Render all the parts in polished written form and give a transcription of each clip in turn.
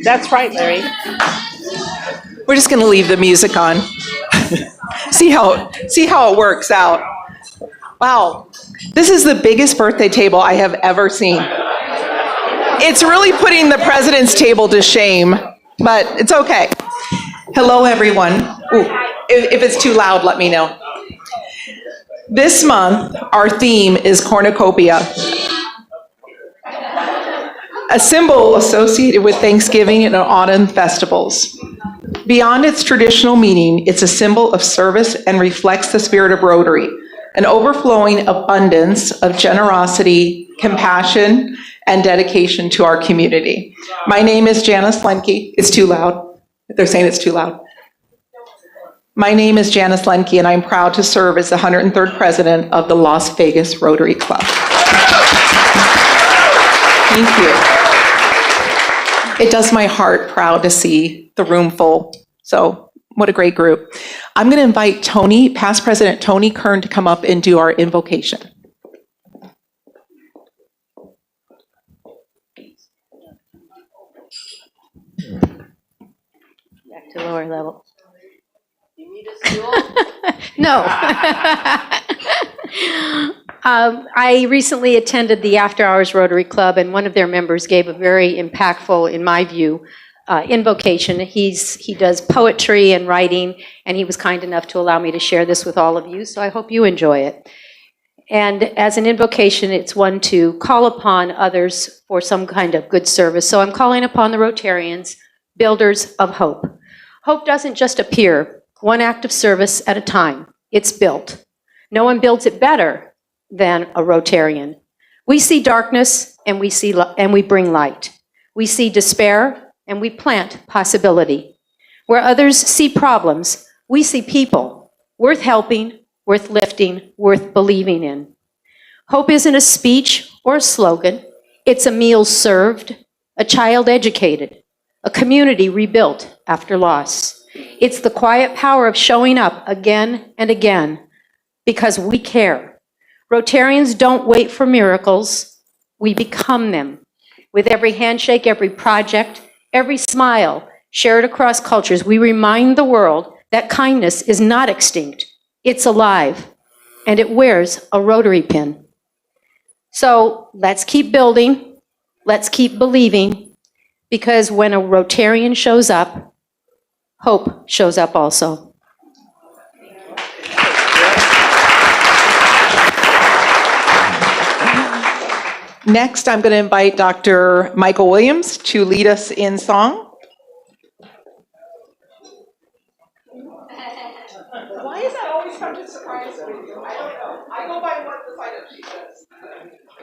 That's right, Larry. We're just going to leave the music on. see how it works out. Wow, this is the biggest birthday table I have ever seen. It's really putting the president's table to shame, but it's okay. Hello, everyone. Ooh, if it's too loud, let me know. This month, our theme is cornucopia, a symbol associated with Thanksgiving and autumn festivals. Beyond its traditional meaning, it's a symbol of service and reflects the spirit of Rotary, an overflowing abundance of generosity, compassion, and dedication to our community. My name is Janice Lenke. It's too loud. They're saying it's too loud. My name is Janice Lenke, and I'm proud to serve as the 103rd president of the Las Vegas Rotary Club. Thank you. It does my heart proud to see the room full. So what a great group. I'm going to invite Tony, past President Tony Kern, to come up and do our invocation. Back to lower level. You need a stool? No. I recently attended the After Hours Rotary Club, and one of their members gave a very impactful, in my view, invocation. He does poetry and writing, and he was kind enough to allow me to share this with all of you, so I hope you enjoy it. And as an invocation, it's one to call upon others for some kind of good service. So I'm calling upon the Rotarians, builders of hope. Hope doesn't just appear, one act of service at a time. It's built. No one builds it better than a Rotarian. We see darkness and we bring light. We see despair and we plant possibility. Where others see problems, we see people worth helping, worth lifting, worth believing in. Hope isn't a speech or a slogan. It's a meal served, a child educated, a community rebuilt after loss. It's the quiet power of showing up again and again because we care. Rotarians don't wait for miracles. We become them. With every handshake, every project, every smile shared across cultures, we remind the world that kindness is not extinct. It's alive, and it wears a Rotary pin. So let's keep building. Let's keep believing, because when a Rotarian shows up, hope shows up also. Next, I'm going to invite Dr. Michael Williams to lead us in song. Why is that always such a surprise with you? I don't know. I go by what the sign-up sheet says.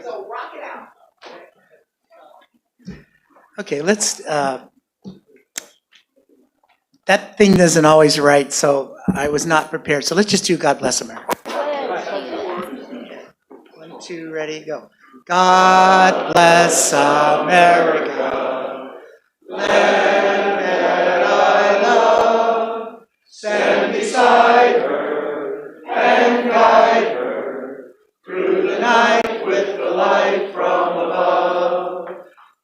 So rock it out. Okay, let's, that thing doesn't always write, so I was not prepared. So let's just do God Bless America. 1, 2, ready, go. God bless America, land that I love. Stand beside her and guide her through the night with the light from above.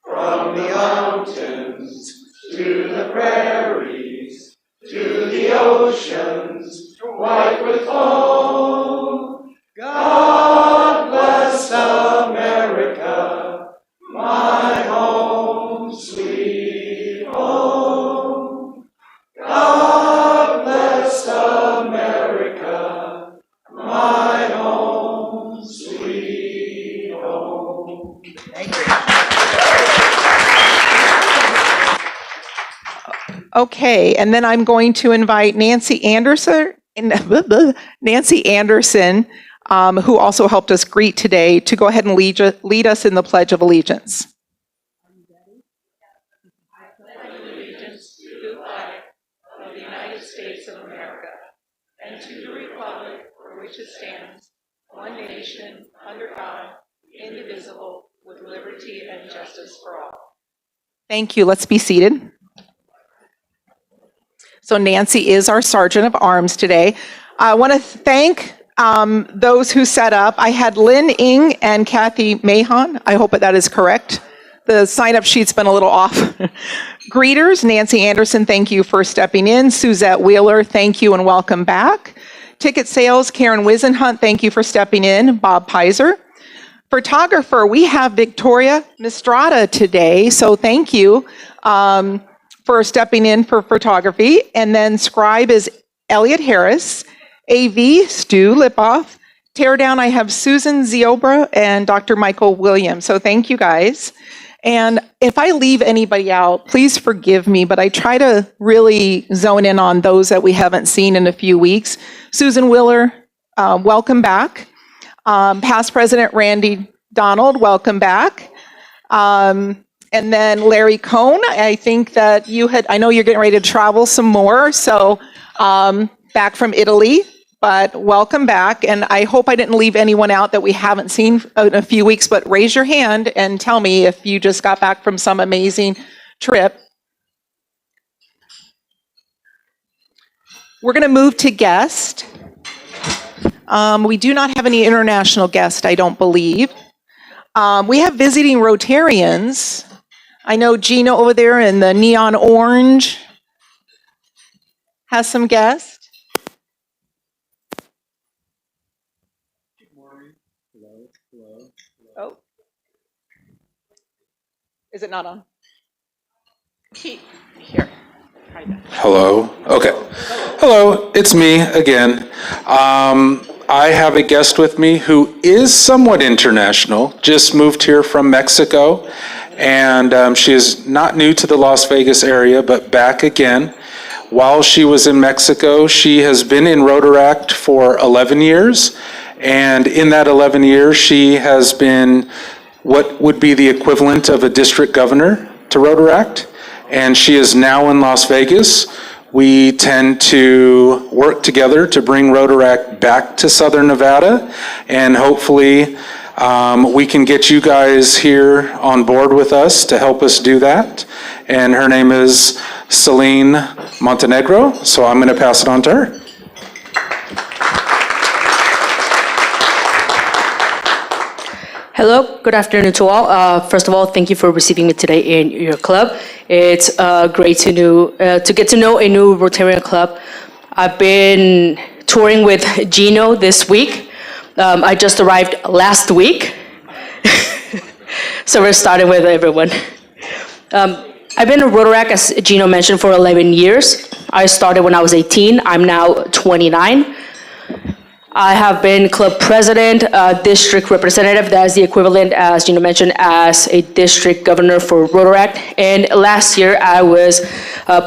From the mountains to the prairies, to the oceans white with foam. God bless America, my home, sweet home. God bless America, my home, sweet home. Thank you. Okay, and then I'm going to invite Nancy Anderson, who also helped us greet today, to go ahead and lead us in the Pledge of Allegiance. I pledge allegiance to the flag of the United States of America and to the republic for which it stands, one nation, under God, indivisible, with liberty and justice for all. Thank you. Let's be seated. So Nancy is our Sergeant of Arms today. I want to thank those who set up. I had Lynn Ng and Kathy Mahon, I hope that is correct, The sign-up sheet's been a little off. Greeters, Nancy Anderson, thank you for stepping in. Suzette Wheeler, thank you and welcome back. Ticket sales, Karen Wisenhunt, thank you for stepping in. Bob Pizer. Photographer, we have Victoria Mistrada today, so thank you for stepping in for photography. And then scribe is Elliot Harris. AV, Stu Lipoff. Teardown, I have Susan Ziobra and Dr. Michael Williams. So thank you guys. And if I leave anybody out, please forgive me, but I try to really zone in on those that we haven't seen in a few weeks. Susan Wheeler, welcome back. Past President Randy Donald, welcome back. And then Larry Cohn, I think that I know you're getting ready to travel some more, so back from Italy. But welcome back, and I hope I didn't leave anyone out that we haven't seen in a few weeks, but raise your hand and tell me if you just got back from some amazing trip. We're going to move to guest. We do not have any international guests, I don't believe. We have visiting Rotarians. I know Gina over there in the neon orange has some guests. Oh. Is it not on? Here. Hello. Okay. Hello, it's me again. I have a guest with me who is somewhat international, just moved here from Mexico, and she is not new to the Las Vegas area, but back again. While she was in Mexico, she has been in Rotaract for 11 years, and in that 11 years, she has been what would be the equivalent of a district governor to Rotaract, and she is now in Las Vegas. We tend to work together to bring Rotaract back to Southern Nevada, and hopefully we can get you guys here on board with us to help us do that. And her name is Celine Montenegro, so I'm going to pass it on to her. Hello, good afternoon to all. First of all, thank you for receiving me today in your club. It's great to get to know a new Rotarian club. I've been touring with Gino this week. I just arrived last week, so we're starting with everyone. I've been a Rotaract, as Gino mentioned, for 11 years. I started when I was 18. I'm now 29. I have been club president, district representative, that is the equivalent, as Gino mentioned, as a district governor for Rotaract. And last year, I was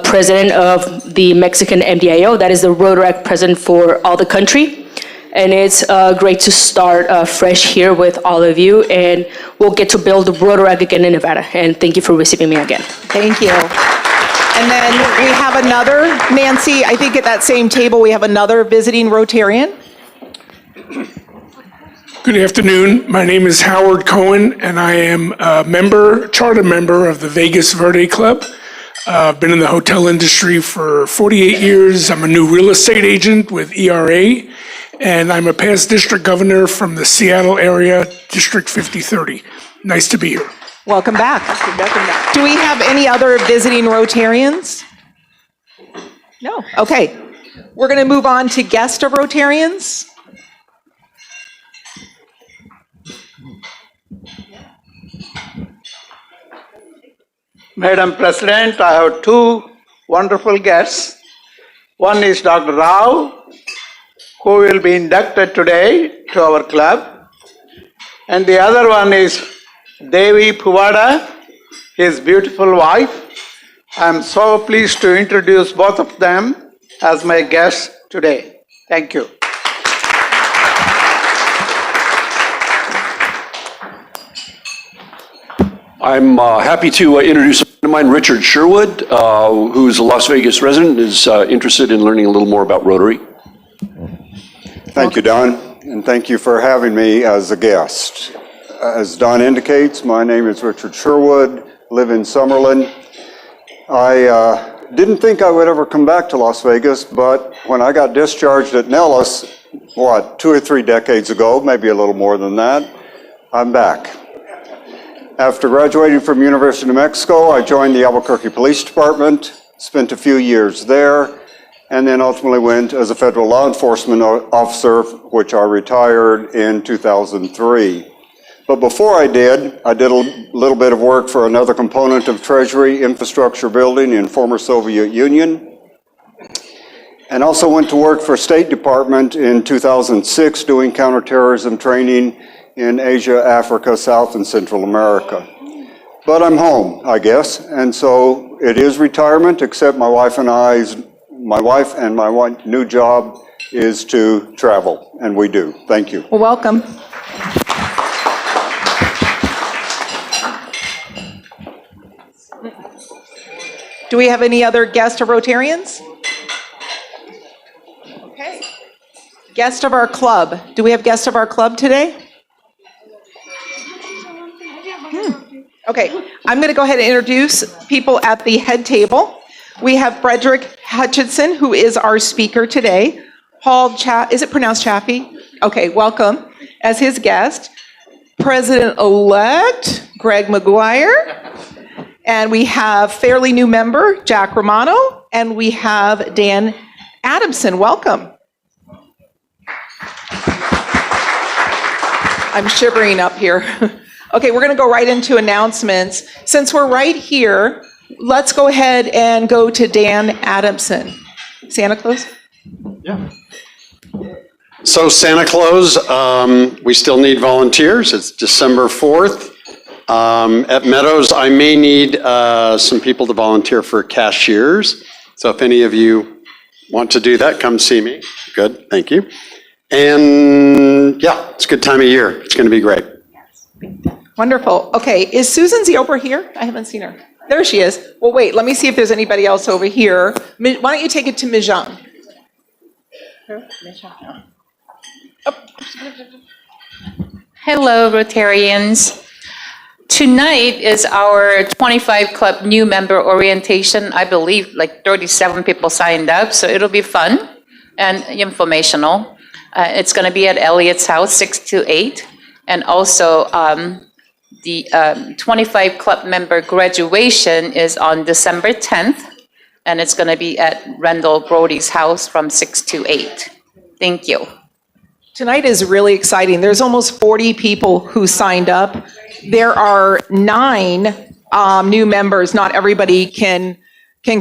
president of the Mexican MDIO, that is the Rotaract president for all the country. And it's great to start fresh here with all of you, and we'll get to build Rotaract again in Nevada. And thank you for receiving me again. Thank you. And then we have another, Nancy, I think at that same table, we have another visiting Rotarian. Good afternoon. My name is Howard Cohen, and I am a charter member of the Vegas Verde Club. I've been in the hotel industry for 48 years. I'm a new real estate agent with ERA, and I'm a past district governor from the Seattle area, District 5030. Nice to be here. Welcome back. Do we have any other visiting Rotarians? No. Okay. We're going to move on to guest of Rotarians. Madam President, I have two wonderful guests. One is Dr. Rao, who will be inducted today to our club. And the other one is Devi Puvada, his beautiful wife. I am so pleased to introduce both of them as my guests today. Thank you. I'm happy to introduce a friend of mine, Richard Sherwood, who's a Las Vegas resident, is interested in learning a little more about Rotary. Thank you, Don, and thank you for having me as a guest. As Don indicates, my name is Richard Sherwood, live in Summerlin. I didn't think I would ever come back to Las Vegas, but when I got discharged at Nellis, 2 or 3 decades ago, maybe a little more than that, I'm back. After graduating from University of New Mexico, I joined the Albuquerque Police Department, spent a few years there, and then ultimately went as a federal law enforcement officer, which I retired in 2003. But before I did a little bit of work for another component of Treasury infrastructure building in former Soviet Union, and also went to work for State Department in 2006 doing counterterrorism training in Asia, Africa, South and Central America. But I'm home, I guess, and so it is retirement, except my wife and my new job is to travel, and we do. Thank you. Well, welcome. Do we have any other guest of Rotarians? Okay. Guest of our club. Do we have guests of our club today? Okay, I'm going to go ahead and introduce people at the head table. We have Frederick Hutchinson, who is our speaker today. Paul is it pronounced Chaffee? Okay, welcome as his guest. President-elect Greg McGuire. And we have fairly new member Jack Romano. And we have Dan Adamson. Welcome. I'm shivering up here. Okay, we're going to go right into announcements. Since we're right here, let's go ahead and go to Dan Adamson. Santa Claus? Yeah. So Santa Claus, we still need volunteers. It's December 4th. At Meadows, I may need some people to volunteer for cashiers. So if any of you want to do that, come see me. Good, thank you. And yeah, it's a good time of year. It's going to be great. Wonderful. Okay, is Susan Ziober here? I haven't seen her. There she is. Well, wait, let me see if there's anybody else over here. Why don't you take it to Mijang? Hello, Rotarians. Tonight is our 25 Club new member orientation. I believe like 37 people signed up, so it'll be fun and informational. It's going to be at Elliot's house, 6 to 8. And also, the 25 Club member graduation is on December 10th, and it's going to be at Rendell Brody's house from 6 to 8. Thank you. Tonight is really exciting. There's almost 40 people who signed up. There are 9 new members. Not everybody can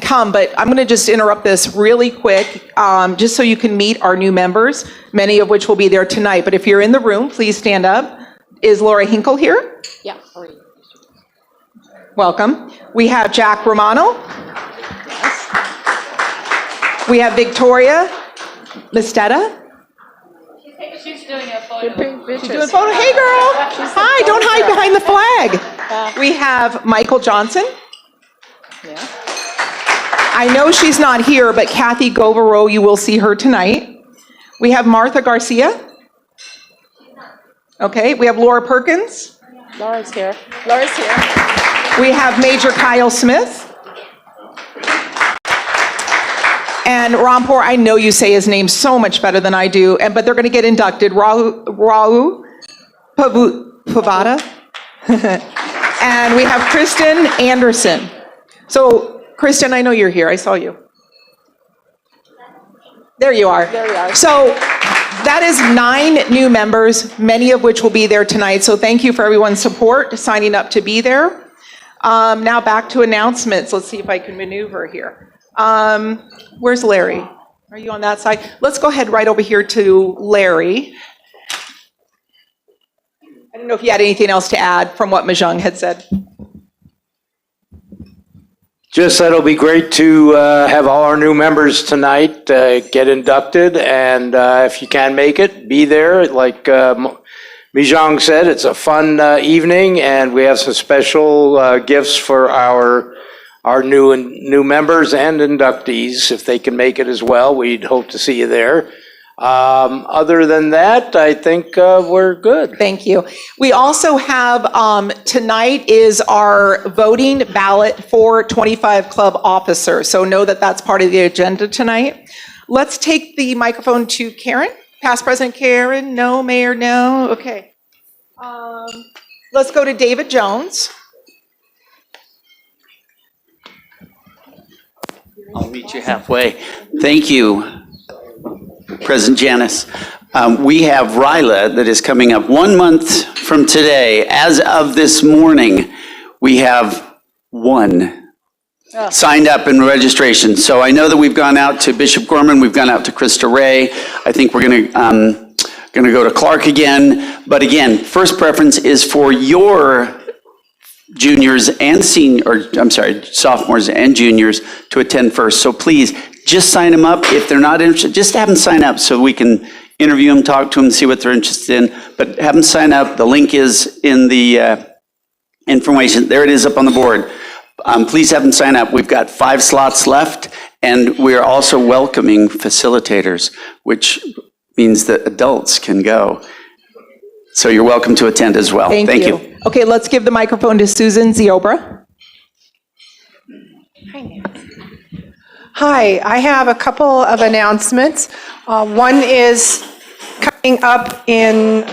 come, but I'm going to just interrupt this really quick, just so you can meet our new members, many of which will be there tonight. But if you're in the room, please stand up. Is Laura Hinkle here? Yeah. Welcome. We have Jack Romano. We have Victoria Mistetta. She's doing a photo. She's doing a photo. Hey, girl. Hi, don't hide behind the flag. We have Michael Johnson. Yeah. I know she's not here, but Kathy Govero, you will see her tonight. We have Martha Garcia. Okay, we have Laura Perkins. Laura's here. Laura's here. We have Major Kyle Smith. And Rampur, I know you say his name so much better than I do, but they're going to get inducted. Raul Pavada. And we have Kristen Anderson. So, Kristen, I know you're here. I saw you. There you are. There we are. So, that is 9 new members, many of which will be there tonight. So thank you for everyone's support, signing up to be there. Now back to announcements. Let's see if I can maneuver here. Where's Larry? Are you on that side? Let's go ahead right over here to Larry. I don't know if you had anything else to add from what Mijang had said. Just that it'll be great to have all our new members tonight get inducted, and if you can make it, be there. Like Mijang said, it's a fun evening, and we have some special gifts for our new members and inductees. If they can make it as well, we'd hope to see you there. Other than that, I think we're good. Thank you. We also have, tonight is our voting ballot for 25 Club officers. So know that that's part of the agenda tonight. Let's take the microphone to Karen. Past President Karen, no. Mayor, no. Okay. Let's go to David Jones. I'll meet you halfway. Thank you, President Janice. We have Ryla that is coming up 1 month from today. As of this morning, we have one signed up in registration. So I know that we've gone out to Bishop Gorman, we've gone out to Krista Ray. I think we're going to go to Clark again. But again, first preference is for your juniors and sophomores and juniors to attend first. So please, just sign them up. If they're not interested, just have them sign up so we can interview them, talk to them, see what they're interested in. But have them sign up. The link is in the information. There it is up on the board. Please have them sign up. We've got 5 slots left, and we are also welcoming facilitators, which means that adults can go. So you're welcome to attend as well. Thank you. Okay, let's give the microphone to Susan Ziobra. Hi, I have a couple of announcements. One is coming up in,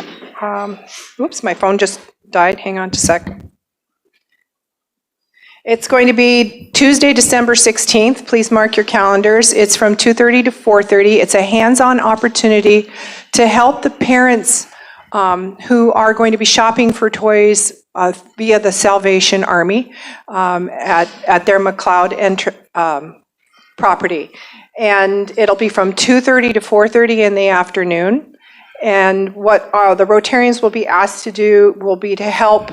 oops, my phone just died. Hang on just a sec. It's going to be Tuesday, December 16th. Please mark your calendars. It's from 2:30 to 4:30. It's a hands-on opportunity to help the parents who are going to be shopping for toys via the Salvation Army at their McLeod property. And it'll be from 2:30 to 4:30 in the afternoon. And what the Rotarians will be asked to do will be to help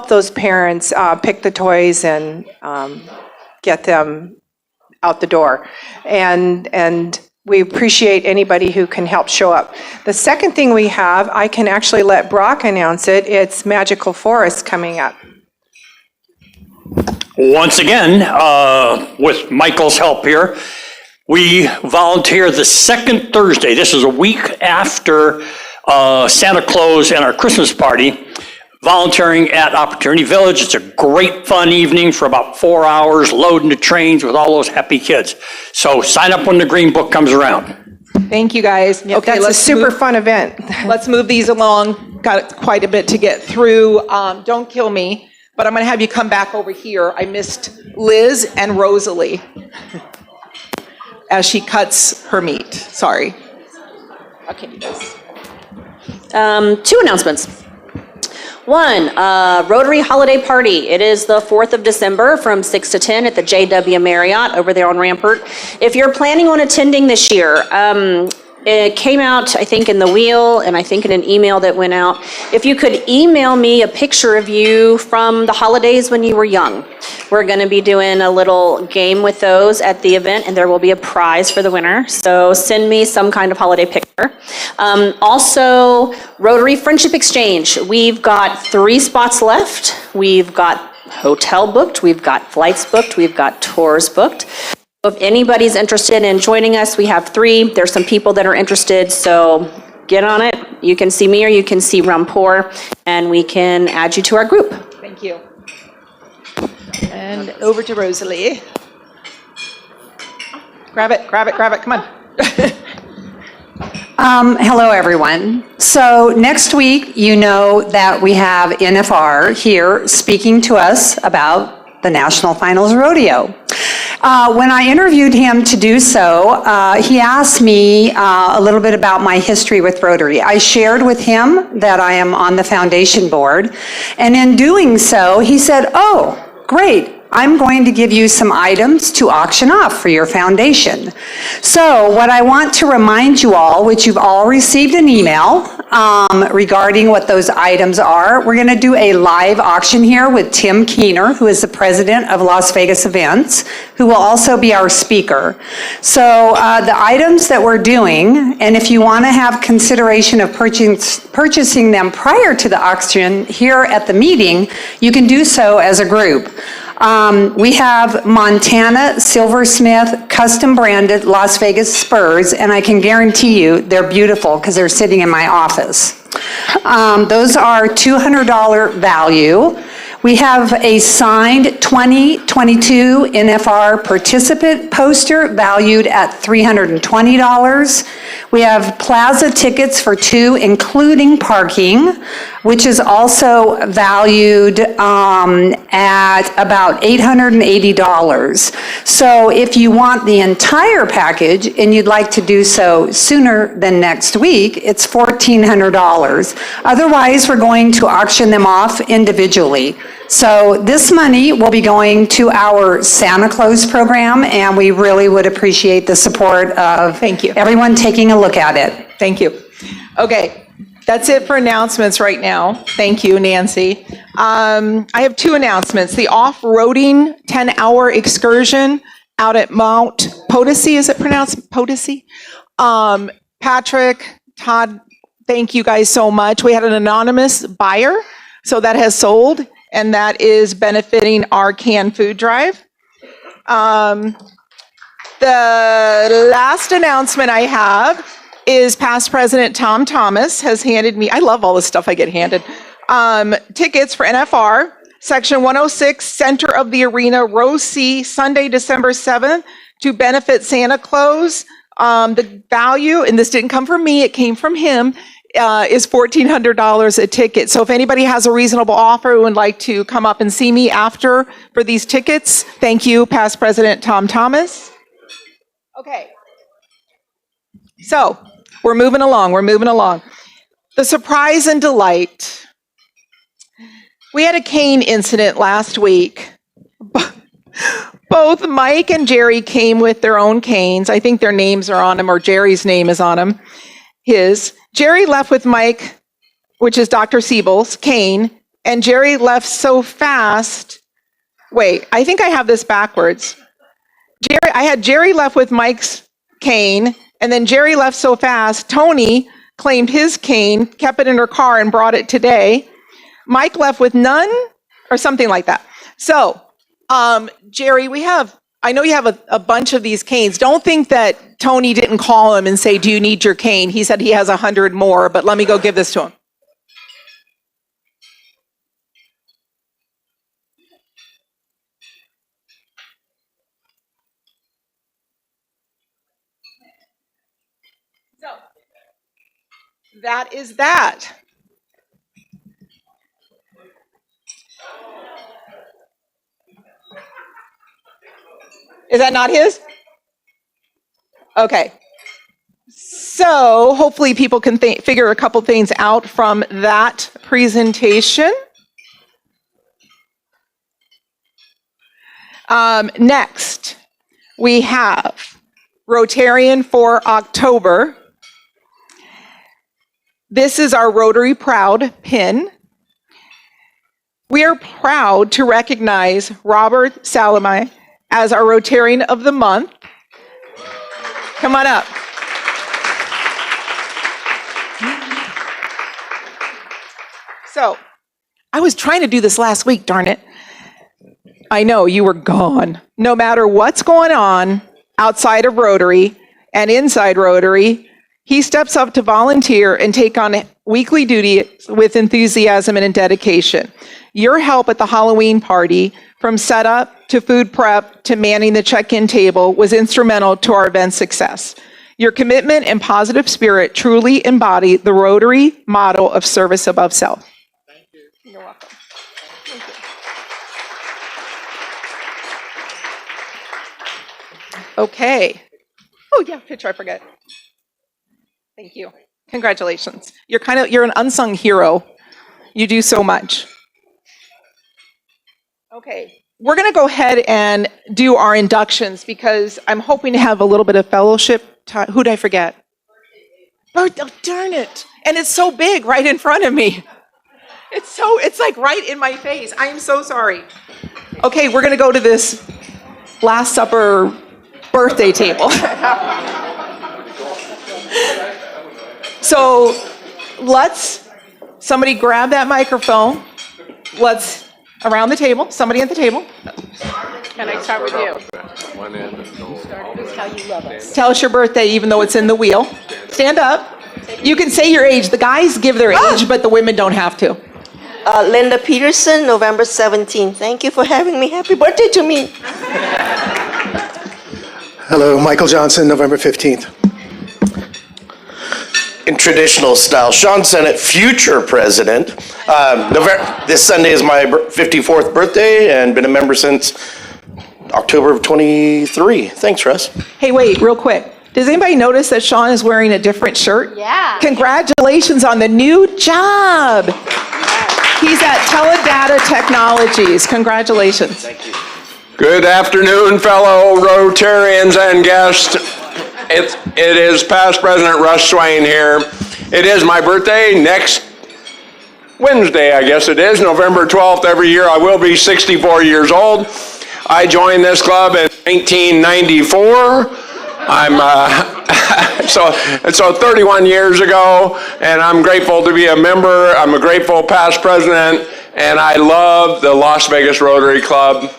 those parents pick the toys and get them out the door. And we appreciate anybody who can help show up. The second thing we have, I can actually let Brock announce it, it's Magical Forest coming up. Once again, with Michael's help here, we volunteer the second Thursday. This is a week after Santa Claus and our Christmas party, volunteering at Opportunity Village. It's a great fun evening for about 4 hours, loading the trains with all those happy kids. So sign up when the green book comes around. Thank you, guys. Yep, okay, that's a super fun event. Let's move these along. Got quite a bit to get through. Don't kill me, but I'm going to have you come back over here. I missed Liz and Rosalie as she cuts her meat. Sorry. Okay. 2 announcements. 1, Rotary Holiday Party. It is the 4th of December from 6 to 10 at the JW Marriott over there on Rampart. If you're planning on attending this year, it came out, I think, in the wheel and I think in an email that went out. If you could email me a picture of you from the holidays when you were young. We're going to be doing a little game with those at the event, and there will be a prize for the winner. So send me some kind of holiday picture. Also, Rotary Friendship Exchange. We've got 3 spots left. We've got hotel booked, we've got flights booked, we've got tours booked. If anybody's interested in joining us, we have 3. There's some people that are interested, so get on it. You can see me or you can see Rampur, and we can add you to our group. Thank you. And over to Rosalie. Grab it, come on. Hello, everyone. So next week, you know that we have NFR here speaking to us about the National Finals Rodeo. When I interviewed him to do so, he asked me a little bit about my history with Rotary. I shared with him that I am on the foundation board, and in doing so, he said, "Oh, great. I'm going to give you some items to auction off for your foundation." So what I want to remind you all, which you've all received an email regarding what those items are, we're going to do a live auction here with Tim Keener, who is the president of Las Vegas Events, who will also be our speaker. So the items that we're doing, and if you want to have consideration of purchasing them prior to the auction here at the meeting, you can do so as a group. We have Montana Silversmith custom branded Las Vegas Spurs, and I can guarantee you they're beautiful because they're sitting in my office. Those are $200 value. We have a signed 2022 NFR participant poster valued at $320. We have plaza tickets for 2, including parking, which is also valued at about $880. So if you want the entire package and you'd like to do so sooner than next week, it's $1,400. Otherwise, we're going to auction them off individually. So this money will be going to our Santa Claus program, and we really would appreciate the support of everyone taking a look at it. Thank you. Okay, that's it for announcements right now. Thank you, Nancy. I have two announcements. The off-roading 10-hour excursion out at Mount Potosi, is it pronounced Potosi? Patrick, Todd, thank you guys so much. We had an anonymous buyer, so that has sold, and that is benefiting our canned food drive. The last announcement I have is past President Tom Thomas has handed me, I love all the stuff I get handed, tickets for NFR, Section 106, Center of the Arena, Row C, Sunday, December 7th, to benefit Santa Claus. The value, and this didn't come from me, it came from him, is $1,400 a ticket. So if anybody has a reasonable offer and would like to come up and see me after for these tickets, thank you, past President Tom Thomas. Okay. So, we're moving along. The surprise and delight. We had a cane incident last week. Both Mike and Jerry came with their own canes. I think their names are on them, or Jerry's name is on them. His. Jerry left with Mike, which is Dr. Siebel's cane, and Jerry left so fast. Wait, I think I have this backwards. I had Jerry left with Mike's cane, and then Jerry left so fast, Tony claimed his cane, kept it in her car, and brought it today. Mike left with none, or something like that. So, Jerry, I know you have a bunch of these canes. Don't think that Tony didn't call him and say, do you need your cane? He said he has 100 more, but let me go give this to him. That is that. Is that not his? Okay. So hopefully people can figure a couple things out from that presentation. Next, we have Rotarian for October. This is our Rotary Proud pin. We are proud to recognize Robert Salami as our Rotarian of the Month. Come on up. So, I was trying to do this last week, darn it. I know, you were gone. No matter what's going on outside of Rotary and inside Rotary, he steps up to volunteer and take on weekly duty with enthusiasm and dedication. Your help at the Halloween party, from setup to food prep to manning the check-in table, was instrumental to our event's success. Your commitment and positive spirit truly embody the Rotary motto of service above self. Thank you. You're welcome. Thank you. Okay. Oh yeah, picture, I forget. Thank you. Congratulations. You're an unsung hero. You do so much. Okay, we're going to go ahead and do our inductions because I'm hoping to have a little bit of fellowship time. Who did I forget? Oh, darn it. And it's so big right in front of me. It's like right in my face. I am so sorry. Okay, we're going to go to this Last Supper birthday table. So somebody grab that microphone. Around the table, somebody at the table. Can I start with you? Tell you love us. Tell us your birthday, even though it's in the wheel. Stand up. You can say your age. The guys give their age, but the women don't have to. Linda Peterson, November 17th. Thank you for having me. Happy birthday to me. Hello, Michael Johnson, November 15th. in traditional style. Sean Sennett, future president. This Sunday is my 54th birthday and been a member since October of 23. Thanks, Russ. Hey, wait, real quick. Does anybody notice that Sean is wearing a different shirt? Yeah. Congratulations on the new job. He's at Teledata Technologies. Congratulations. Thank you. Good afternoon, fellow Rotarians and guests. It is past President Russ Swain here. It is my birthday next Wednesday, I guess it is, November 12th. Every year I will be 64 years old. I joined this club in 1994. So 31 years ago, and I'm grateful to be a member. I'm a grateful past president, and I love the Las Vegas Rotary Club.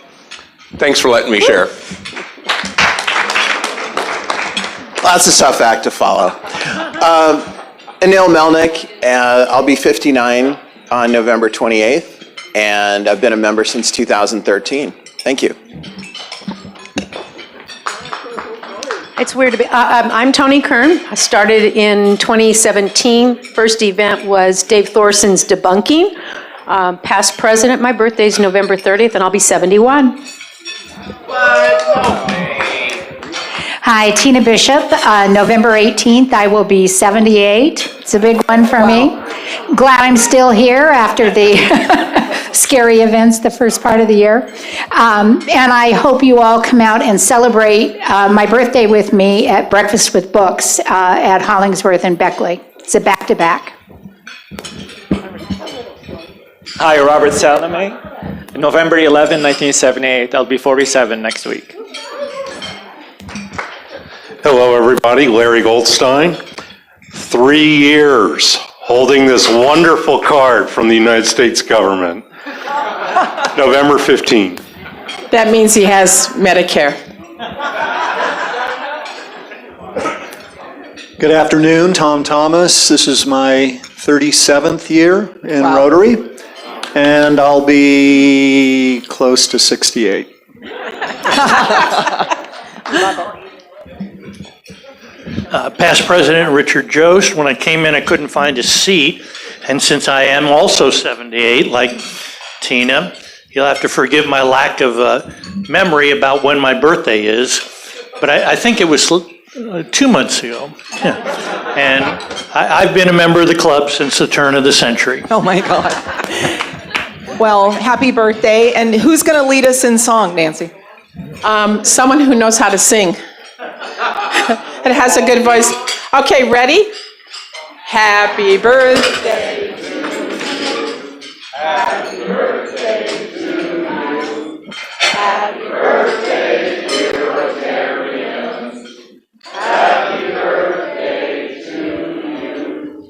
Thanks for letting me share. That's a tough act to follow. Anil Melnick, I'll be 59 on November 28th, and I've been a member since 2013. Thank you. It's weird to be. I'm Tony Kern. I started in 2017. First event was Dave Thorson's debunking. Past president, my birthday is November 30th, and I'll be 71. Hi, Tina Bishop. November 18th, I will be 78. It's a big one for me. Glad I'm still here after the scary events the first part of the year. And I hope you all come out and celebrate my birthday with me at Breakfast with Books at Hollingsworth and Beckley. It's a back-to-back. Hi, Robert Salome. November 11, 1978. I'll be 47 next week. Hello, everybody. Larry Goldstein. 3 years holding this wonderful card from the United States government. November 15. That means he has Medicare. Good afternoon, Tom Thomas. This is my 37th year in Rotary, and I'll be close to 68. Past President Richard Jost, when I came in, I couldn't find a seat. And since I am also 78, like Tina, you'll have to forgive my lack of memory about when my birthday is. But I think it was 2 months ago. Yeah. And I've been a member of the club since the turn of the century. Oh, my God. Well, happy birthday. And who's going to lead us in song, Nancy? Someone who knows how to sing. It has a good voice. Okay, ready? Happy birthday to you. Happy birthday to you. Happy birthday, dear Rotarians. Happy birthday to you.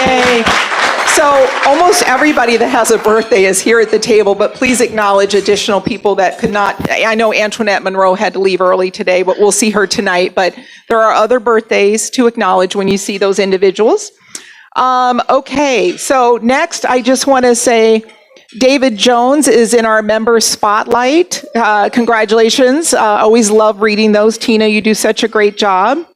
Yay. So almost everybody that has a birthday is here at the table, but please acknowledge additional people that could not. I know Antoinette Monroe had to leave early today, but we'll see her tonight. But there are other birthdays to acknowledge when you see those individuals. Okay, so next I just want to say David Jones is in our member spotlight. Congratulations. Always love reading those. Tina, you do such a great job.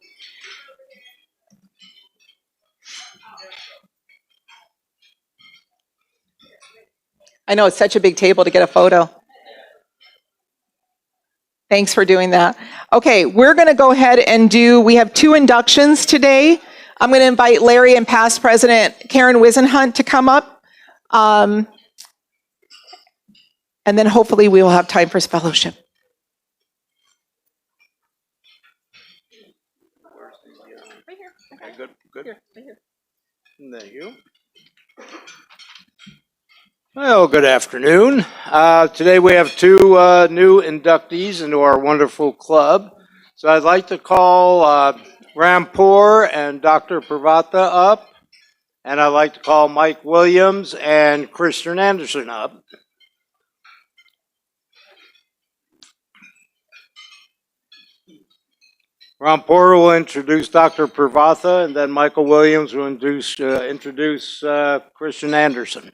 I know it's such a big table to get a photo. Thanks for doing that. Okay, we're going to go ahead and we have 2 inductions today. I'm going to invite Larry and past president Karen Wisenhunt to come up. And then hopefully we will have time for fellowship. Right here. Okay, good. Here, right here. Thank you. Well, good afternoon. Today we have 2 new inductees into our wonderful club. So I'd like to call Rampour and Dr. Pravata up, and I'd like to call Mike Williams and Christian Anderson up. Rampour will introduce Dr. Pravata, and then Michael Williams will introduce Christian Anderson.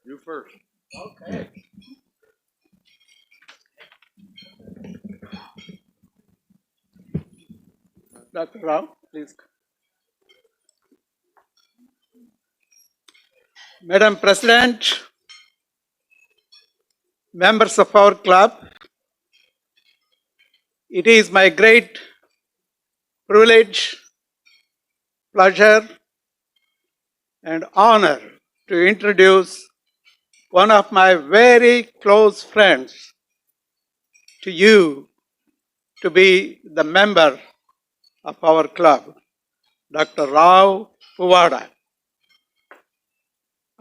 You first. Okay. Dr. Rao? Please. Madam President, members of our club, it is my great privilege, pleasure, and honor to introduce one of my very close friends to you to be the member of our club, Dr. Rao Puvada.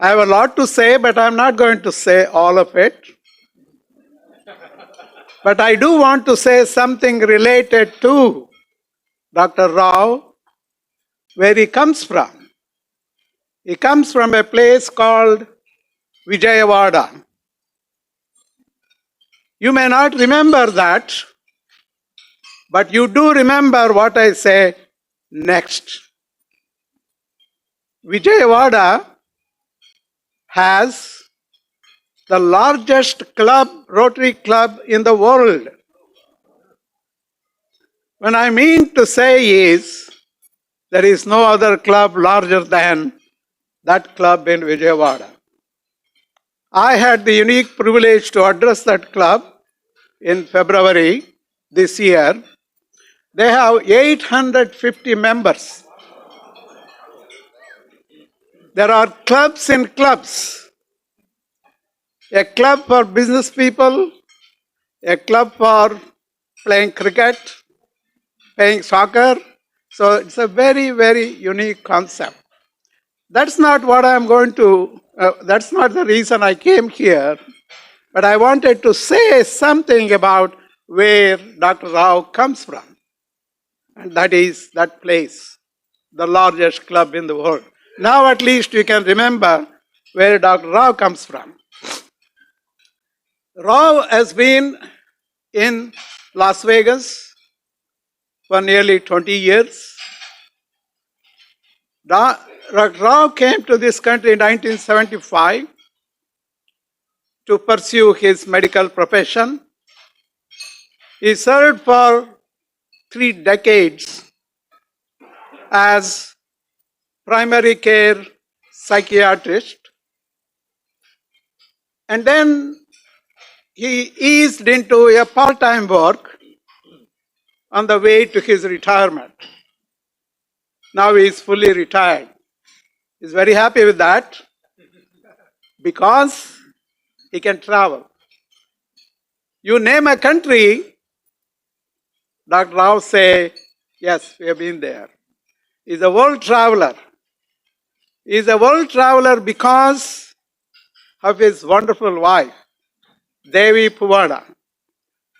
I have a lot to say, but I'm not going to say all of it. But I do want to say something related to Dr. Rao, where he comes from. He comes from a place called Vijayawada. You may not remember that, but you do remember what I say next. Vijayawada has the largest club, Rotary club in the world. What I mean to say is, there is no other club larger than that club in Vijayawada. I had the unique privilege to address that club in February this year. They have 850 members. There are clubs in clubs. A club for business people, a club for playing cricket, playing soccer. So it's a very, very unique concept. That's not what I'm going to, that's not the reason I came here, but I wanted to say something about where Dr. Rao comes from. And that is that place, the largest club in the world. Now at least you can remember where Dr. Rao comes from. Rao has been in Las Vegas for nearly 20 years. Rao came to this country in 1975 to pursue his medical profession. He served for 3 decades as primary care psychiatrist, and then he eased into a part-time work on the way to his retirement. Now he is fully retired. He's very happy with that because he can travel. You name a country, Dr. Rao say, yes, we have been there. He's a world traveler. He's a world traveler because of his wonderful wife, Devi Puvada.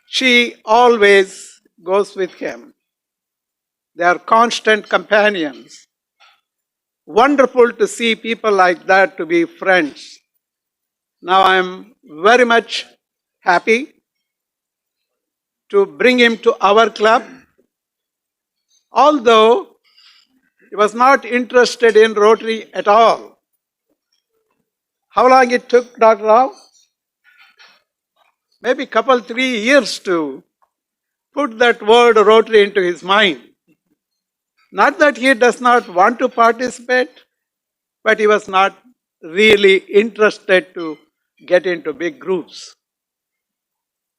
She always goes with him. They are constant companions. Wonderful to see people like that to be friends. Now I am very much happy to bring him to our club. Although he was not interested in Rotary at all. How long it took Dr. Rao? Maybe 3 years to put that word Rotary into his mind. Not that he does not want to participate, but he was not really interested to get into big groups.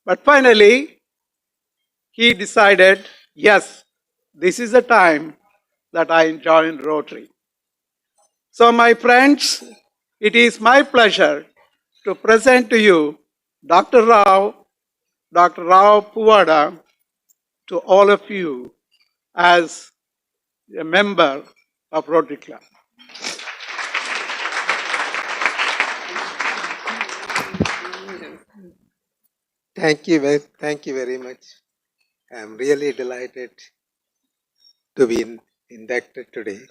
But finally, he decided, yes, this is the time that I join Rotary. So my friends, it is my pleasure to present to you Dr. Rao Puvada, to all of you as a member of Rotary Club. Thank you very much. I'm really delighted to be inducted today,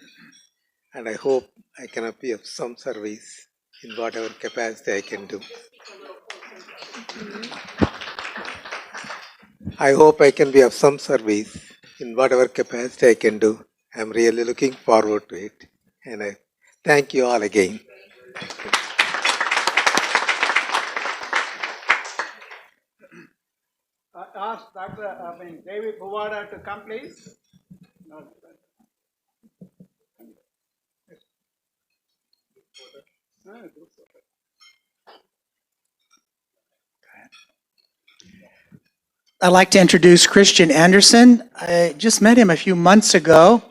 and I hope I can be of some service in whatever capacity I can do. I hope I can be of some service in whatever capacity I can do. I'm really looking forward to it, and I thank you all again. I asked Devi Puvada to come, please. I'd like to introduce Christian Anderson. I just met him a few months ago.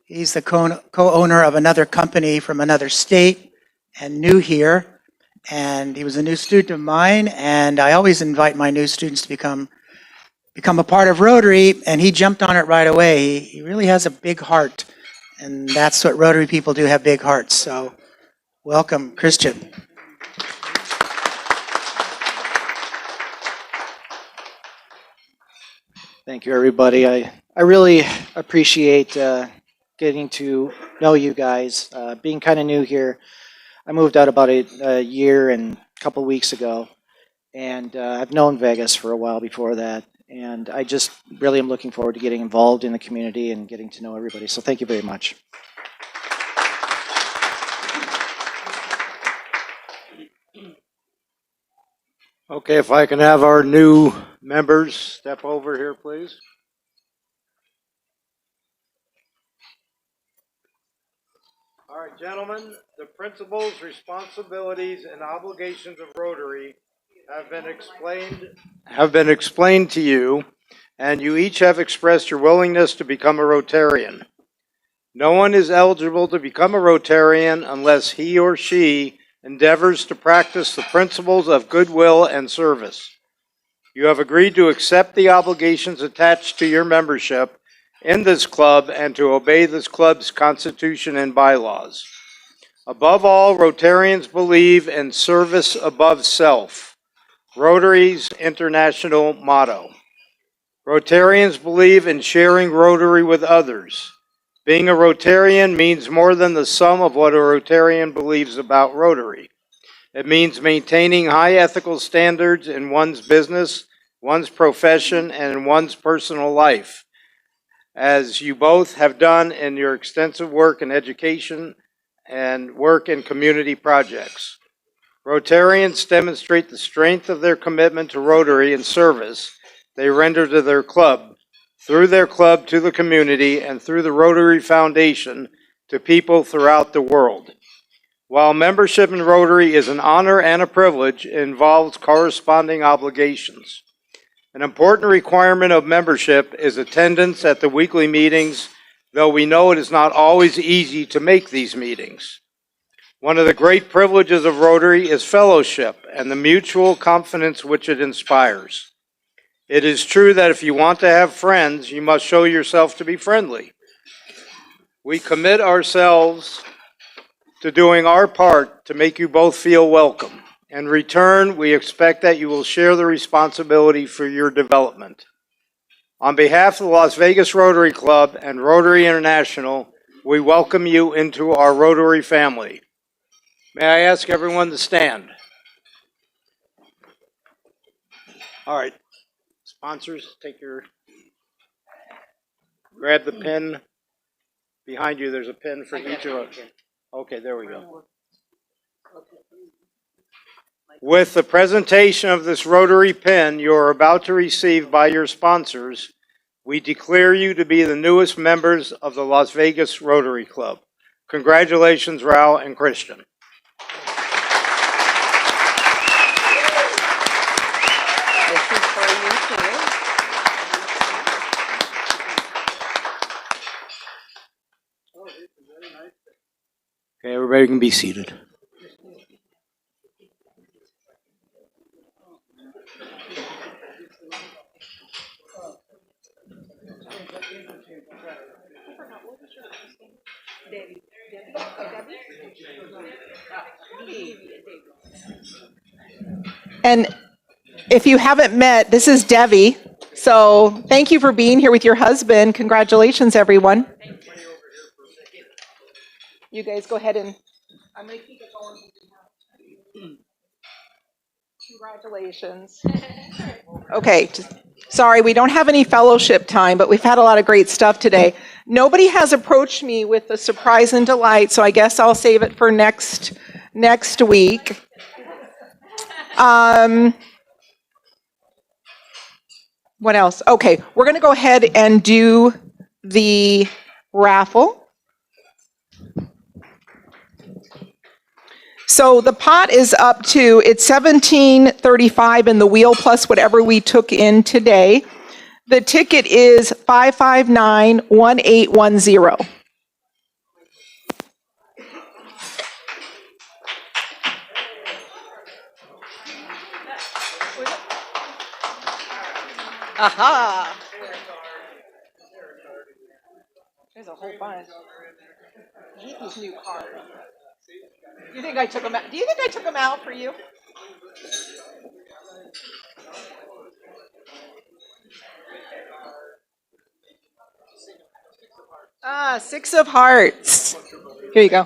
He's the co-owner of another company from another state and new here. And he was a new student of mine, and I always invite my new students to become a part of Rotary, and he jumped on it right away. He really has a big heart, and that's what Rotary people do, have big hearts. So welcome, Christian. Thank you, everybody. I really appreciate getting to know you guys. Being kind of new here, I moved out about a year and a couple weeks ago, and I've known Vegas for a while before that, and I just really am looking forward to getting involved in the community and getting to know everybody. So thank you very much. Okay, if I can have our new members step over here, please. All right, gentlemen, the principles, responsibilities, and obligations of Rotary have been explained to you, and you each have expressed your willingness to become a Rotarian. No one is eligible to become a Rotarian unless he or she endeavors to practice the principles of goodwill and service. You have agreed to accept the obligations attached to your membership in this club and to obey this club's constitution and bylaws. Above all, Rotarians believe in service above self, Rotary's international motto. Rotarians believe in sharing Rotary with others. Being a Rotarian means more than the sum of what a Rotarian believes about Rotary. It means maintaining high ethical standards in one's business, one's profession, and in one's personal life, as you both have done in your extensive work in education and work in community projects. Rotarians demonstrate the strength of their commitment to Rotary and service they render to their club, through their club to the community, and through the Rotary Foundation to people throughout the world. While membership in Rotary is an honor and a privilege, it involves corresponding obligations. An important requirement of membership is attendance at the weekly meetings, though we know it is not always easy to make these meetings. One of the great privileges of Rotary is fellowship and the mutual confidence which it inspires. It is true that if you want to have friends, you must show yourself to be friendly. We commit ourselves to doing our part to make you both feel welcome. In return, we expect that you will share the responsibility for your development. On behalf of the Las Vegas Rotary Club and Rotary International, we welcome you into our Rotary family. May I ask everyone to stand? All right. Sponsors, grab the pin. Behind you, there's a pin for each of us. Okay, there we go. With the presentation of this Rotary pin you are about to receive by your sponsors, we declare you to be the newest members of the Las Vegas Rotary Club. Congratulations, Raul and Christian. Okay, everybody can be seated. And if you haven't met, this is Debbie. So thank you for being here with your husband. Congratulations, everyone. You guys go ahead and I'm going to keep it going. Congratulations. Okay, sorry, we don't have any fellowship time, but we've had a lot of great stuff today. Nobody has approached me with a surprise and delight, so I guess I'll save it for next week. What else? Okay, we're going to go ahead and do the raffle. So the pot is up to, it's $17.35 in the wheel plus whatever we took in today. The ticket is 559-1810. Aha! There's a whole bunch. I hate these new cards. Do you think I took them out? Do you think I took them out for you? Six of hearts. Here you go.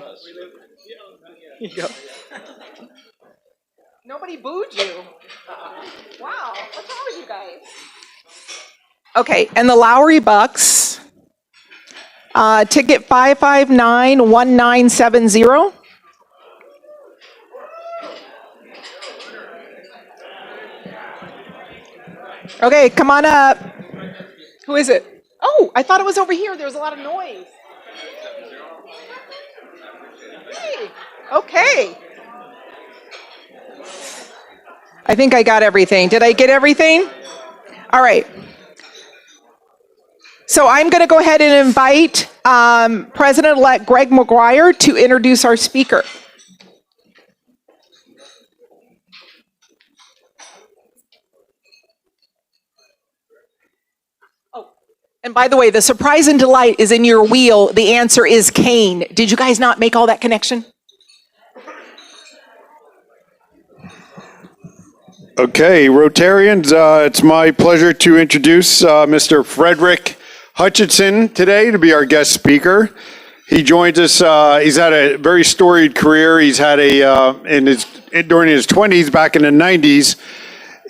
Here you go. Nobody booed you. Wow, what's wrong with you guys? Okay, and the Lowry Bucks. Ticket 559-1970. Okay, come on up. Who is it? Oh, I thought it was over here. There was a lot of noise. Hey, okay. I think I got everything. Did I get everything? All right. So I'm going to go ahead and invite President-elect Greg McGuire to introduce our speaker. Oh, and by the way, the surprise and delight is in your wheel. The answer is Cain. Did you guys not make all that connection? Okay, Rotarians, it's my pleasure to introduce Mr. Frederick Hutchinson today to be our guest speaker. He joins us. He's had a very storied career. He's had during his 20s, back in the 90s,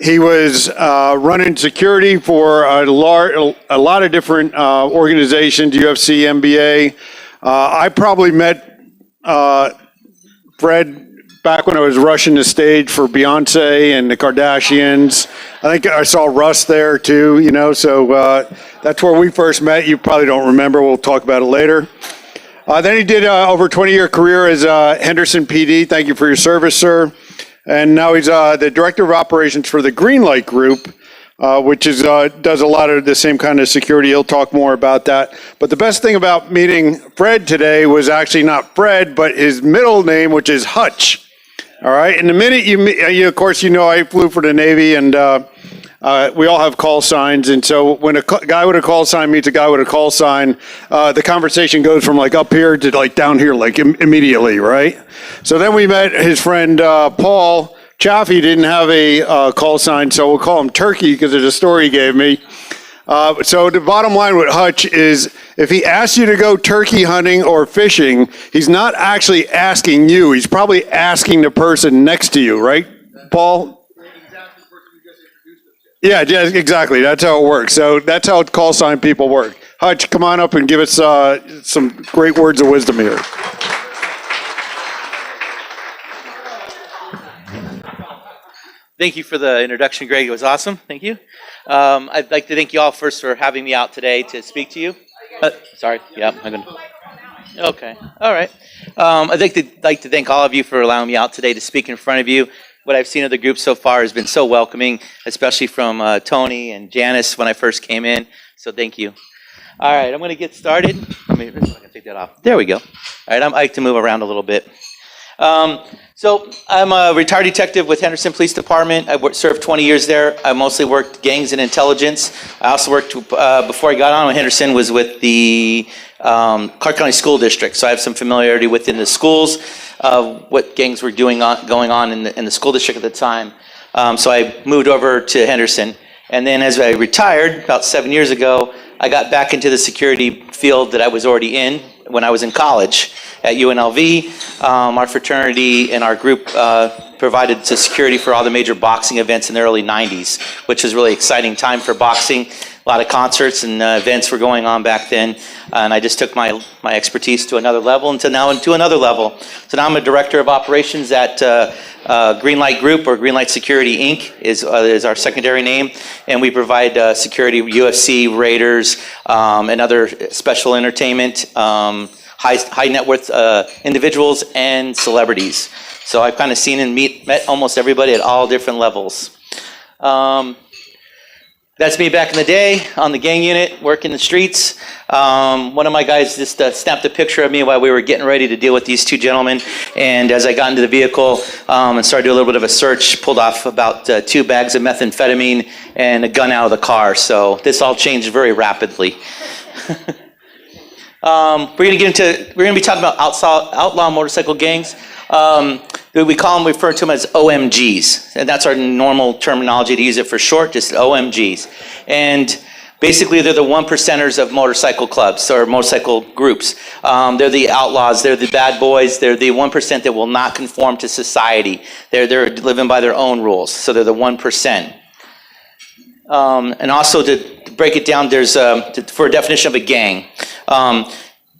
he was running security for a lot of different organizations, UFC, NBA. I probably met Fred back when I was rushing the stage for Beyonce and the Kardashians. I think I saw Russ there too, so that's where we first met. You probably don't remember. We'll talk about it later. Then he did over a 20-year career as Henderson PD. Thank you for your service, sir. And now he's the Director of Operations for the Greenlight Group, which is does a lot of the same kind of security. He'll talk more about that. But the best thing about meeting Fred today was actually not Fred, but his middle name, which is Hutch. All right. And the minute of course, I flew for the Navy, and we all have call signs. And so when a guy with a call sign meets a guy with a call sign, the conversation goes from like up here to like down here, like immediately, right? So then we met his friend Paul Chaffee. Didn't have a call sign, so we'll call him Turkey because of the story he gave me. So the bottom line with Hutch is if he asks you to go turkey hunting or fishing, he's not actually asking you. He's probably asking the person next to you, right, Paul? Yeah, exactly. That's how it works. So that's how call sign people work. Hutch, come on up and give us some great words of wisdom here. Thank you for the introduction, Greg. It was awesome. Thank you. I'd like to thank you all first for having me out today to speak to you. Sorry. Yeah, I'm going to. Okay. All right. I'd like to thank all of you for allowing me out today to speak in front of you. What I've seen of the group so far has been so welcoming, especially from Tony and Janice when I first came in. So thank you. All right. I'm going to get started. I can take that off. There we go. All right. I like to move around a little bit. So I'm a retired detective with Henderson Police Department. I served 20 years there. I mostly worked gangs and intelligence. I also worked, before I got on with Henderson, was with the Clark County School District. So I have some familiarity within the schools, what gangs were going on in the school district at the time. So I moved over to Henderson. And then as I retired about 7 years ago, I got back into the security field that I was already in when I was in college at UNLV. Our fraternity and our group provided security for all the major boxing events in the early 90s, which was a really exciting time for boxing. A lot of concerts and events were going on back then. And I just took my expertise to another level and to another level. So now I'm a director of operations at Greenlight Group, or Greenlight Security Inc. is our secondary name. And we provide security, UFC, Raiders, and other special entertainment, high net worth individuals and celebrities. So I've kind of seen and met almost everybody at all different levels. That's me back in the day on the gang unit, working the streets. One of my guys just snapped a picture of me while we were getting ready to deal with these two gentlemen. And as I got into the vehicle and started doing a little bit of a search, pulled off about 2 bags of methamphetamine and a gun out of the car. So this all changed very rapidly. We're going to be talking about outlaw motorcycle gangs. We call them, refer to them as OMGs, and that's our normal terminology to use it for short, just OMGs. And basically, they're the 1%ers of motorcycle clubs or motorcycle groups. They're the outlaws, they're the bad boys, they're the 1% that will not conform to society. They're living by their own rules, so they're the 1%. And also to break it down, there's for a definition of a gang.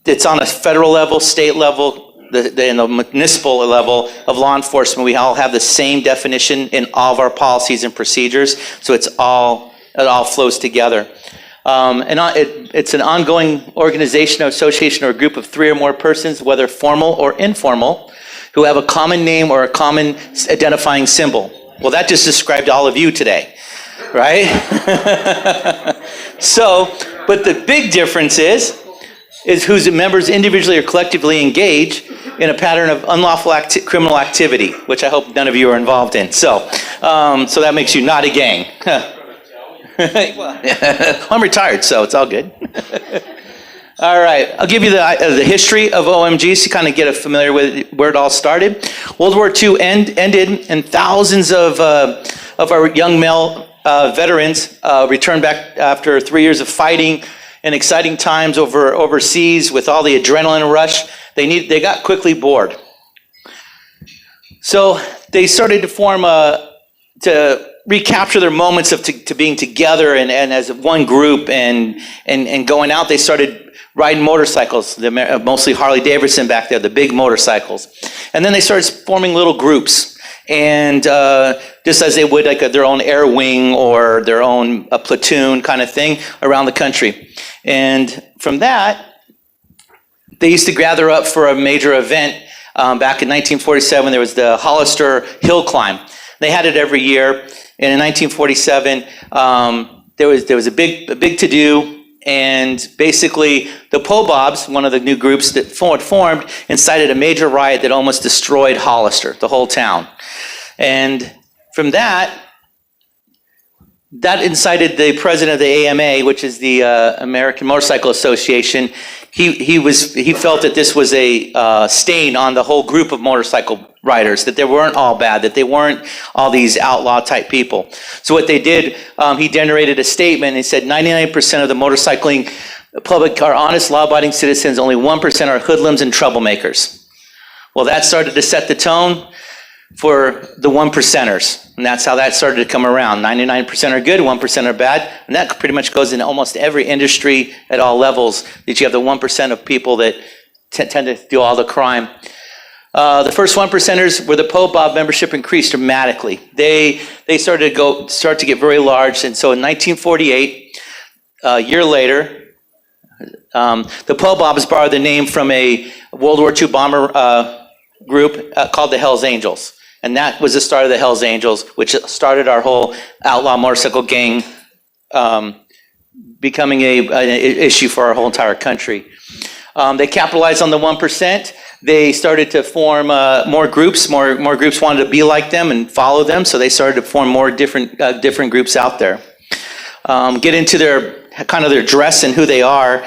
It's on a federal level, state level, and the municipal level of law enforcement. We all have the same definition in all of our policies and procedures, so it all flows together. It's an ongoing organization or association or a group of 3 or more persons, whether formal or informal, who have a common name or a common identifying symbol. Well, that just described all of you today, right? But the big difference is whose members individually or collectively engage in a pattern of unlawful criminal activity, which I hope none of you are involved in. So that makes you not a gang. I'm retired, so it's all good. All right, I'll give you the history of OMGs to kind of get familiar with where it all started. World War II ended, and thousands of our young male veterans returned back after 3 years of fighting and exciting times overseas with all the adrenaline rush. They got quickly bored. So they started to form to recapture their moments of to being together and as one group and going out. They started riding motorcycles, mostly Harley Davidson back there, the big motorcycles. And then they started forming little groups. And just as they would like their own air wing or their own platoon kind of thing around the country. And from that, they used to gather up for a major event. Back in 1947, there was the Hollister Hill Climb. They had it every year. And in 1947, there was a big to-do. And basically, the Po-Bobs, one of the new groups that formed, incited a major riot that almost destroyed Hollister, the whole town. And from that incited the president of the AMA, which is the American Motorcycle Association. He felt that this was a stain on the whole group of motorcycle riders, that they weren't all bad, that they weren't all these outlaw type people. So what they did, he generated a statement. He said 99% of the motorcycling public are honest, law-abiding citizens. Only 1% are hoodlums and troublemakers. Well, that started to set the tone for the 1%ers. And that's how that started to come around. 99% are good, 1% are bad. And that pretty much goes in almost every industry at all levels, that you have the 1% of people that tend to do all the crime. The first 1%ers were the Po-Bob membership increased dramatically. They started to get very large. And so in 1948, a year later, the Po-Bobs borrowed the name from a World War II bomber group called the Hells Angels. And that was the start of the Hells Angels, which started our whole outlaw motorcycle gang becoming an issue for our whole entire country. They capitalized on the 1%. They started to form more groups. More groups wanted to be like them and follow them, so they started to form more different groups out there. Get into their dress and who they are.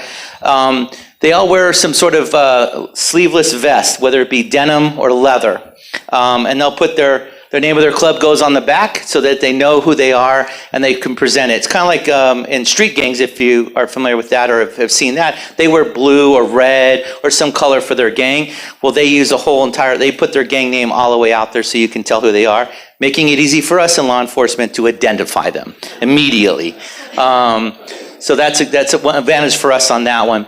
They all wear some sort of sleeveless vest, whether it be denim or leather. And they'll put their name of their club goes on the back so that they know who they are and they can present it. It's kind of like in street gangs, if you are familiar with that or have seen that. They wear blue or red or some color for their gang. Well, they use they put their gang name all the way out there so you can tell who they are, making it easy for us in law enforcement to identify them immediately. So that's an advantage for us on that one.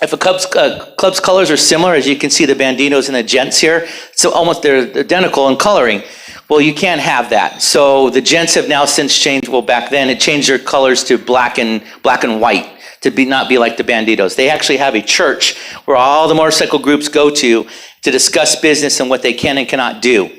If a club's colors are similar, as you can see the banditos and the gents here, so almost they're identical in coloring. Well, you can't have that. So the gents have now since changed. Well, back then it changed their colors to black and white to not be like the banditos. They actually have a church where all the motorcycle groups go to to discuss business and what they can and cannot do.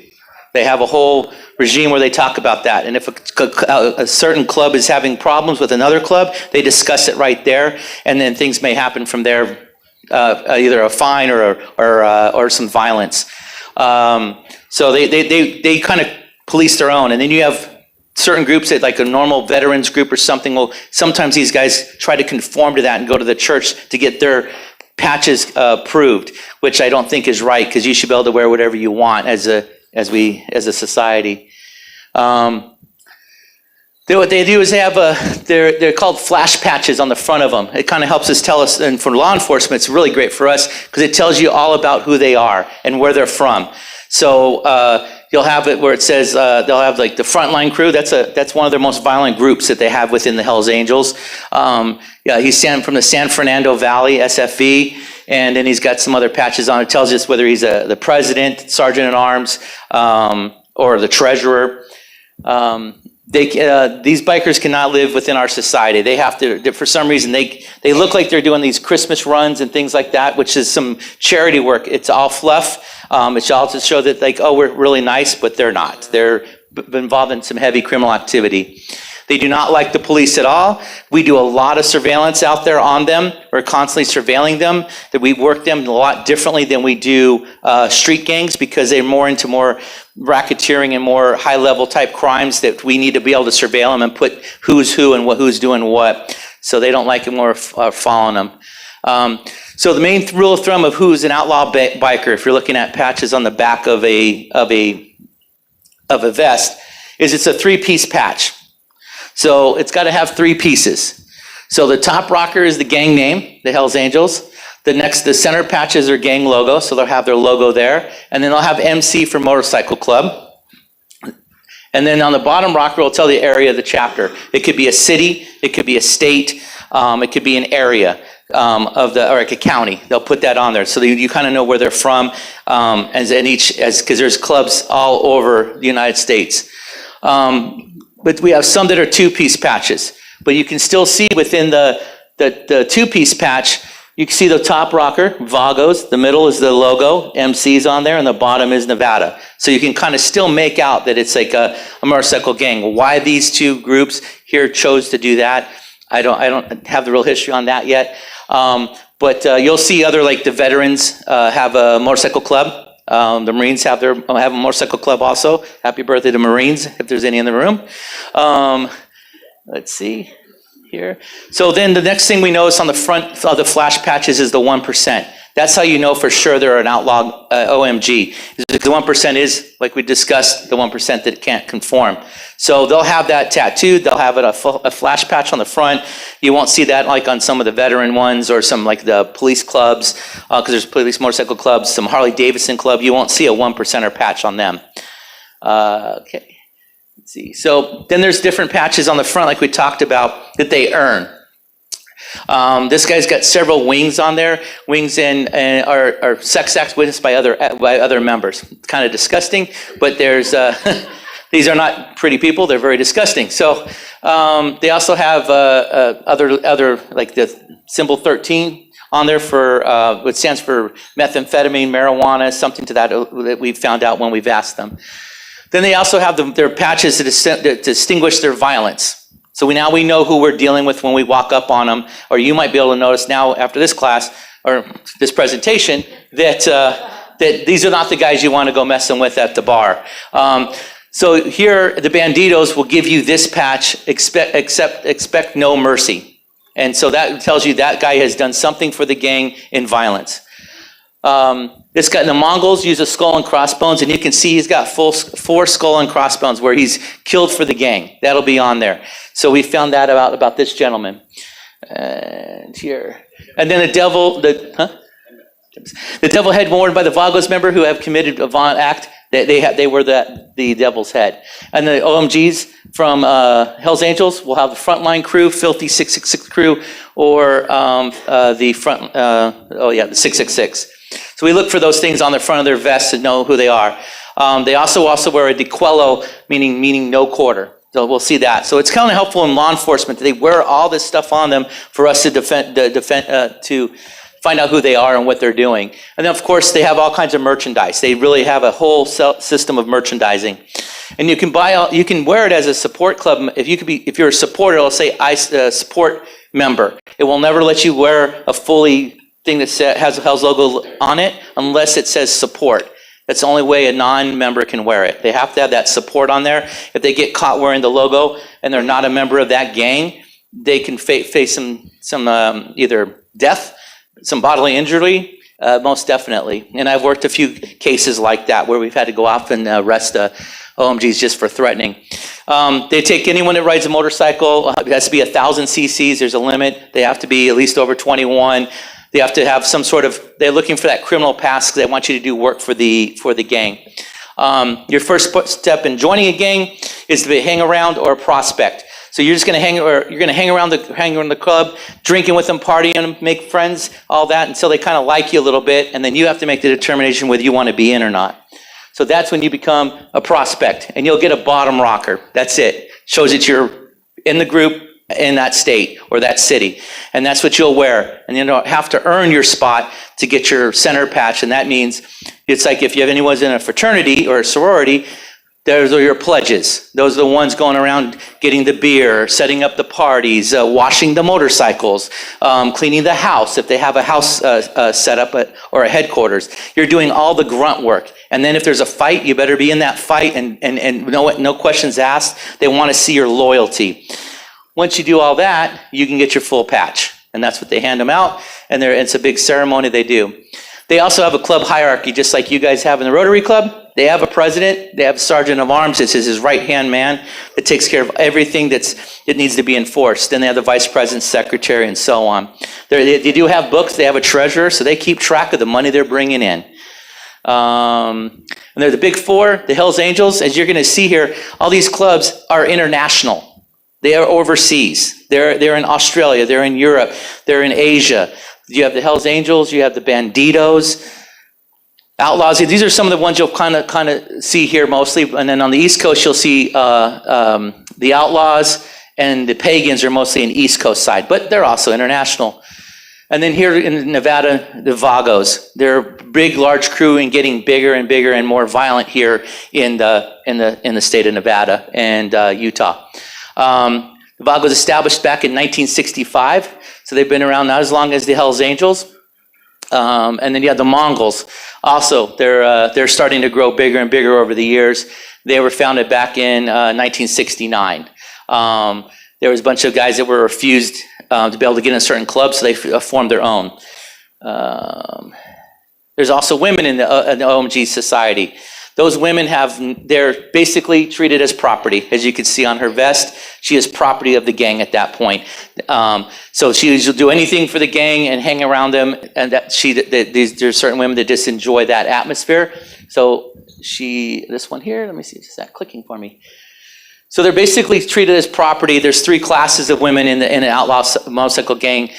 They have a whole regime where they talk about that. And if a certain club is having problems with another club, they discuss it right there, and then things may happen from there, either a fine or some violence. So they kind of police their own. And then you have certain groups that, like a normal veterans group or something, well, sometimes these guys try to conform to that and go to the church to get their patches approved, which I don't think is right, because you should be able to wear whatever you want as a society. What they do is they have they're called flash patches on the front of them. It kind of helps us tell us, and for law enforcement, it's really great for us because it tells you all about who they are and where they're from. So you'll have it where it says they'll have like the frontline crew. That's one of their most violent groups that they have within the Hells Angels. He's from the San Fernando Valley, SFV, and then he's got some other patches on. It tells us whether he's the president, sergeant at arms, or the treasurer. These bikers cannot live within our society. They have to, for some reason, they look like they're doing these Christmas runs and things like that, which is some charity work. It's all fluff. It should also show that, like, oh, we're really nice, but they're not. They're involved in some heavy criminal activity. They do not like the police at all. We do a lot of surveillance out there on them. We're constantly surveilling them. That we work them a lot differently than we do street gangs, because they're more into more racketeering and more high-level type crimes that we need to be able to surveil them and put who's who and who's doing what. So they don't like them or following them. So the main rule of thumb of who's an outlaw biker, if you're looking at patches on the back of a vest, is it's a 3-piece patch. So it's got to have 3 pieces. So the top rocker is the gang name, the Hells Angels. The center patch is their gang logo, so they'll have their logo there. And then they'll have MC for Motorcycle Club. And then on the bottom rocker, will tell the area of the chapter. It could be a city, it could be a state, it could be an area or like a county. They'll put that on there, so that you kind of know where they're from, because there's clubs all over the United States. But we have some that are 2-piece patches. But you can still see within the 2-piece patch, you can see the top rocker, Vagos, the middle is the logo, MC's on there, and the bottom is Nevada. So you can kind of still make out that it's like a motorcycle gang. Why these 2 groups here chose to do that, I don't have the real history on that yet. But you'll see other, like the veterans have a motorcycle club. The Marines have a motorcycle club also. Happy birthday to Marines, if there's any in the room. Let's see here. So then the next thing we notice on the front of the flash patches is the 1%. That's how you know for sure they're an outlaw OMG. The 1% is, like we discussed, the 1% that can't conform. So they'll have that tattooed. They'll have a flash patch on the front. You won't see that like on some of the veteran ones or some like the police clubs, because there's police motorcycle clubs, some Harley Davidson club. You won't see a 1%er patch on them. Okay. Let's see. So then there's different patches on the front, like we talked about, that they earn. This guy's got several wings on there. Wings are sex acts witnessed by other members. It's kind of disgusting, but there's these are not pretty people. They're very disgusting. So they also have other like the symbol 13 on there for which stands for methamphetamine, marijuana, something to that we found out when we've asked them. Then they also have their patches to distinguish their violence. So we know who we're dealing with when we walk up on them, or you might be able to notice now after this class or this presentation that these are not the guys you want to go messing with at the bar. So here, the Banditos will give you this patch, expect no mercy. And so that tells you that guy has done something for the gang in violence. This guy, the Mongols use a skull and crossbones, and you can see he's got 4 skull and crossbones where he's killed for the gang. That'll be on there. So we found that out about this gentleman. And here. And then the devil head worn by the Vagos member who have committed a violent act, they were the devil's head. And the OMGs from Hells Angels will have the frontline crew, Filthy 666 crew, or the 666. So we look for those things on the front of their vests to know who they are. They also wear a dequello, meaning no quarter. So we'll see that. So it's kind of helpful in law enforcement that they wear all this stuff on them for us to find out who they are and what they're doing. And then, of course, they have all kinds of merchandise. They really have a whole system of merchandising. And you can you can wear it as a support club. If you're a supporter, it'll say I support member. It will never let you wear a fully thing that has a Hell's logo on it unless it says support. That's the only way a non-member can wear it. They have to have that support on there. If they get caught wearing the logo and they're not a member of that gang, they can face some either death, some bodily injury, most definitely. And I've worked a few cases like that where we've had to go off and arrest OMGs just for threatening. They take anyone that rides a motorcycle. It has to be 1,000 cc's. There's a limit. They have to be at least over 21. They have to have some sort of, they're looking for that criminal past because they want you to do work for the gang. Your first step in joining a gang is to hang around or prospect. So you're just going to hang around the club, drinking with them, partying, make friends, all that until they kind of like you a little bit, and then you have to make the determination whether you want to be in or not. So that's when you become a prospect, and you'll get a bottom rocker. That's it. Shows that you're in the group in that state or that city, and that's what you'll wear. And you don't have to earn your spot to get your center patch, and that means it's like if you have anyone in a fraternity or a sorority, those are your pledges. Those are the ones going around getting the beer, setting up the parties, washing the motorcycles, cleaning the house if they have a house set up or a headquarters. You're doing all the grunt work. And then if there's a fight, you better be in that fight and no questions asked. They want to see your loyalty. Once you do all that, you can get your full patch. And that's what they hand them out. And it's a big ceremony they do. They also have a club hierarchy, just like you guys have in the Rotary Club. They have a president. They have a sergeant of arms. This is his right-hand man that takes care of everything that needs to be enforced. Then they have the vice president, secretary, and so on. They do have books. They have a treasurer, so they keep track of the money they're bringing in. And they're the big four, the Hells Angels. As you're going to see here, all these clubs are international. They are overseas. They're in Australia. They're in Europe. They're in Asia. You have the Hells Angels. You have the Banditos, Outlaws. These are some of the ones you'll kind of see here mostly. And then on the East Coast, you'll see the Outlaws, and the Pagans are mostly in East Coast side, but they're also international. And then here in Nevada, the Vagos. They're a big, large crew and getting bigger and bigger and more violent here in the state of Nevada and Utah. The Vagos established back in 1965, so they've been around not as long as the Hells Angels. And then you have the Mongols. Also, they're starting to grow bigger and bigger over the years. They were founded back in 1969. There was a bunch of guys that were refused to be able to get in certain clubs, so they formed their own. There's also women in the OMG society. Those women they're basically treated as property. As you can see on her vest, she is property of the gang at that point. So she'll do anything for the gang and hang around them, and there's certain women that just enjoy that atmosphere. So this one here, let me see, is that clicking for me? So they're basically treated as property. There's 3 classes of women in an outlaw motorcycle gang.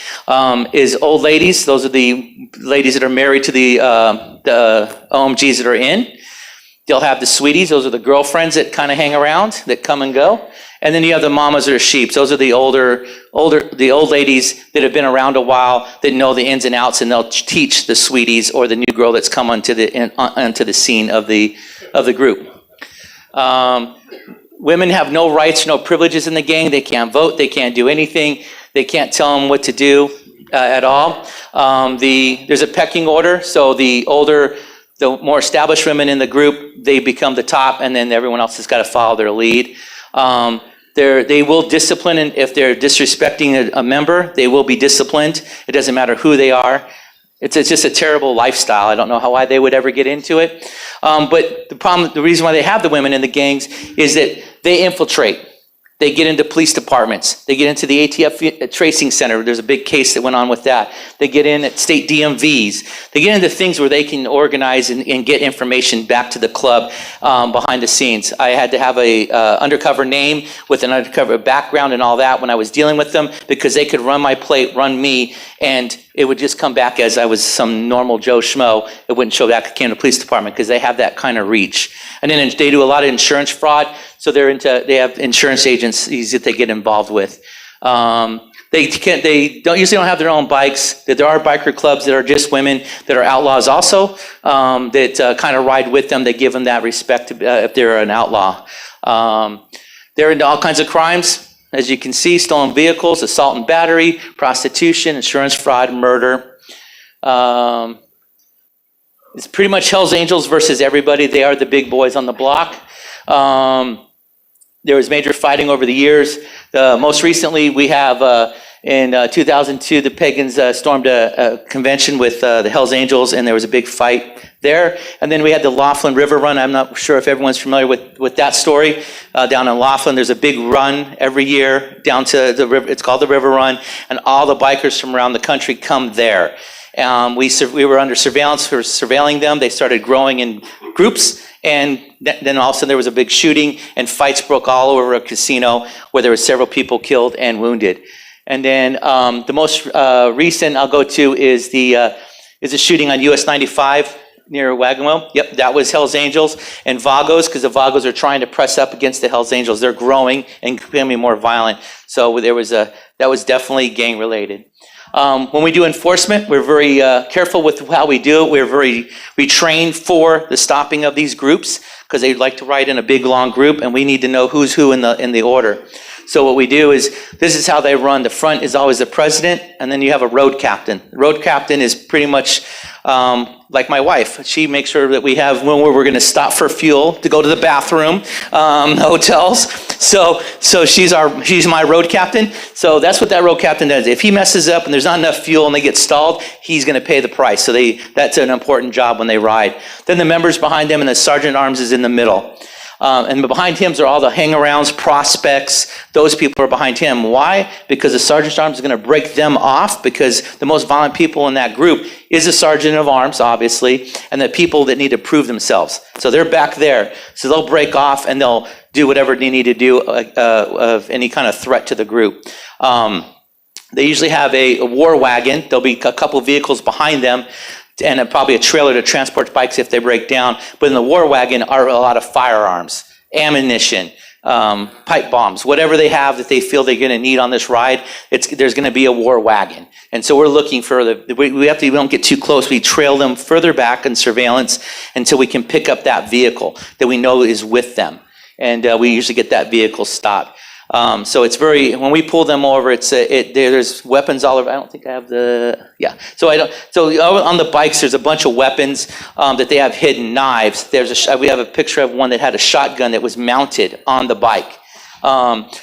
Is old ladies. Those are the ladies that are married to the OMGs that are in. They'll have the sweeties. Those are the girlfriends that kind of hang around, that come and go. And then you have the mamas or sheeps. Those are the old ladies that have been around a while, that know the ins and outs, and they'll teach the sweeties or the new girl that's come onto the scene of the group. Women have no rights, no privileges in the gang. They can't vote. They can't do anything. They can't tell them what to do at all. There's a pecking order. So the more established women in the group, they become the top, and then everyone else has got to follow their lead. They will discipline, and if they're disrespecting a member, they will be disciplined. It doesn't matter who they are. It's just a terrible lifestyle. I don't know why they would ever get into it. But the reason why they have the women in the gangs is that they infiltrate. They get into police departments. They get into the ATF tracing center. There's a big case that went on with that. They get in at state DMVs. They get into things where they can organize and get information back to the club behind the scenes. I had to have a undercover name with an undercover background and all that when I was dealing with them, because they could run my plate, run me, and it would just come back as I was some normal Joe Schmo. It wouldn't show back. I came to the police department because they have that kind of reach. And then they do a lot of insurance fraud. So they have insurance agencies that they get involved with. They don't usually have their own bikes. There are biker clubs that are just women that are outlaws also, that kind of ride with them. They give them that respect if they're an outlaw. They're into all kinds of crimes, as you can see: stolen vehicles, assault and battery, prostitution, insurance fraud, murder. It's pretty much Hell's Angels versus everybody. They are the big boys on the block. There was major fighting over the years. Most recently, we have in 2002, the Pagans stormed a convention with the Hells Angels, and there was a big fight there. And then we had the Laughlin River Run. I'm not sure if everyone's familiar with that story. Down in Laughlin, there's a big run every year down to the river. It's called the River Run, and all the bikers from around the country come there. We were under surveillance for surveilling them. They started growing in groups, and then all of a sudden there was a big shooting, and fights broke all over a casino where there were several people killed and wounded. And then the most recent I'll go to is a shooting on US 95 near Wagon Wheel. Yep, that was Hells Angels and Vagos, because the Vagos are trying to press up against the Hells Angels. They're growing and becoming more violent. So that was definitely gang related. When we do enforcement, we're very careful with how we do it. We train for the stopping of these groups, because they like to ride in a big long group, and we need to know who's who in the order. So what we do is, this is how they run. The front is always the president, and then you have a road captain. The road captain is pretty much like my wife. She makes sure that we have when we're going to stop for fuel to go to the bathroom, hotels. So she's my road captain. So that's what that road captain does. If he messes up and there's not enough fuel and they get stalled, he's going to pay the price. So that's an important job when they ride. Then the members behind them, and the sergeant at arms is in the middle. And behind him are all the hang-arounds, prospects. Those people are behind him. Why? Because the sergeant at arms is going to break them off, because the most violent people in that group is the sergeant of arms, obviously, and the people that need to prove themselves. So they're back there. So they'll break off and they'll do whatever they need to do of any kind of threat to the group. They usually have a war wagon. There'll be a couple vehicles behind them, and probably a trailer to transport bikes if they break down. But in the war wagon are a lot of firearms, ammunition, pipe bombs, whatever they have that they feel they're going to need on this ride. There's going to be a war wagon, and so we're looking for we don't get too close. We trail them further back in surveillance until we can pick up that vehicle that we know is with them, and we usually get that vehicle stopped. So it's when we pull them over, there's weapons all over. I don't think I have So on the bikes, there's a bunch of weapons that they have hidden. Knives. We have a picture of one that had a shotgun that was mounted on the bike.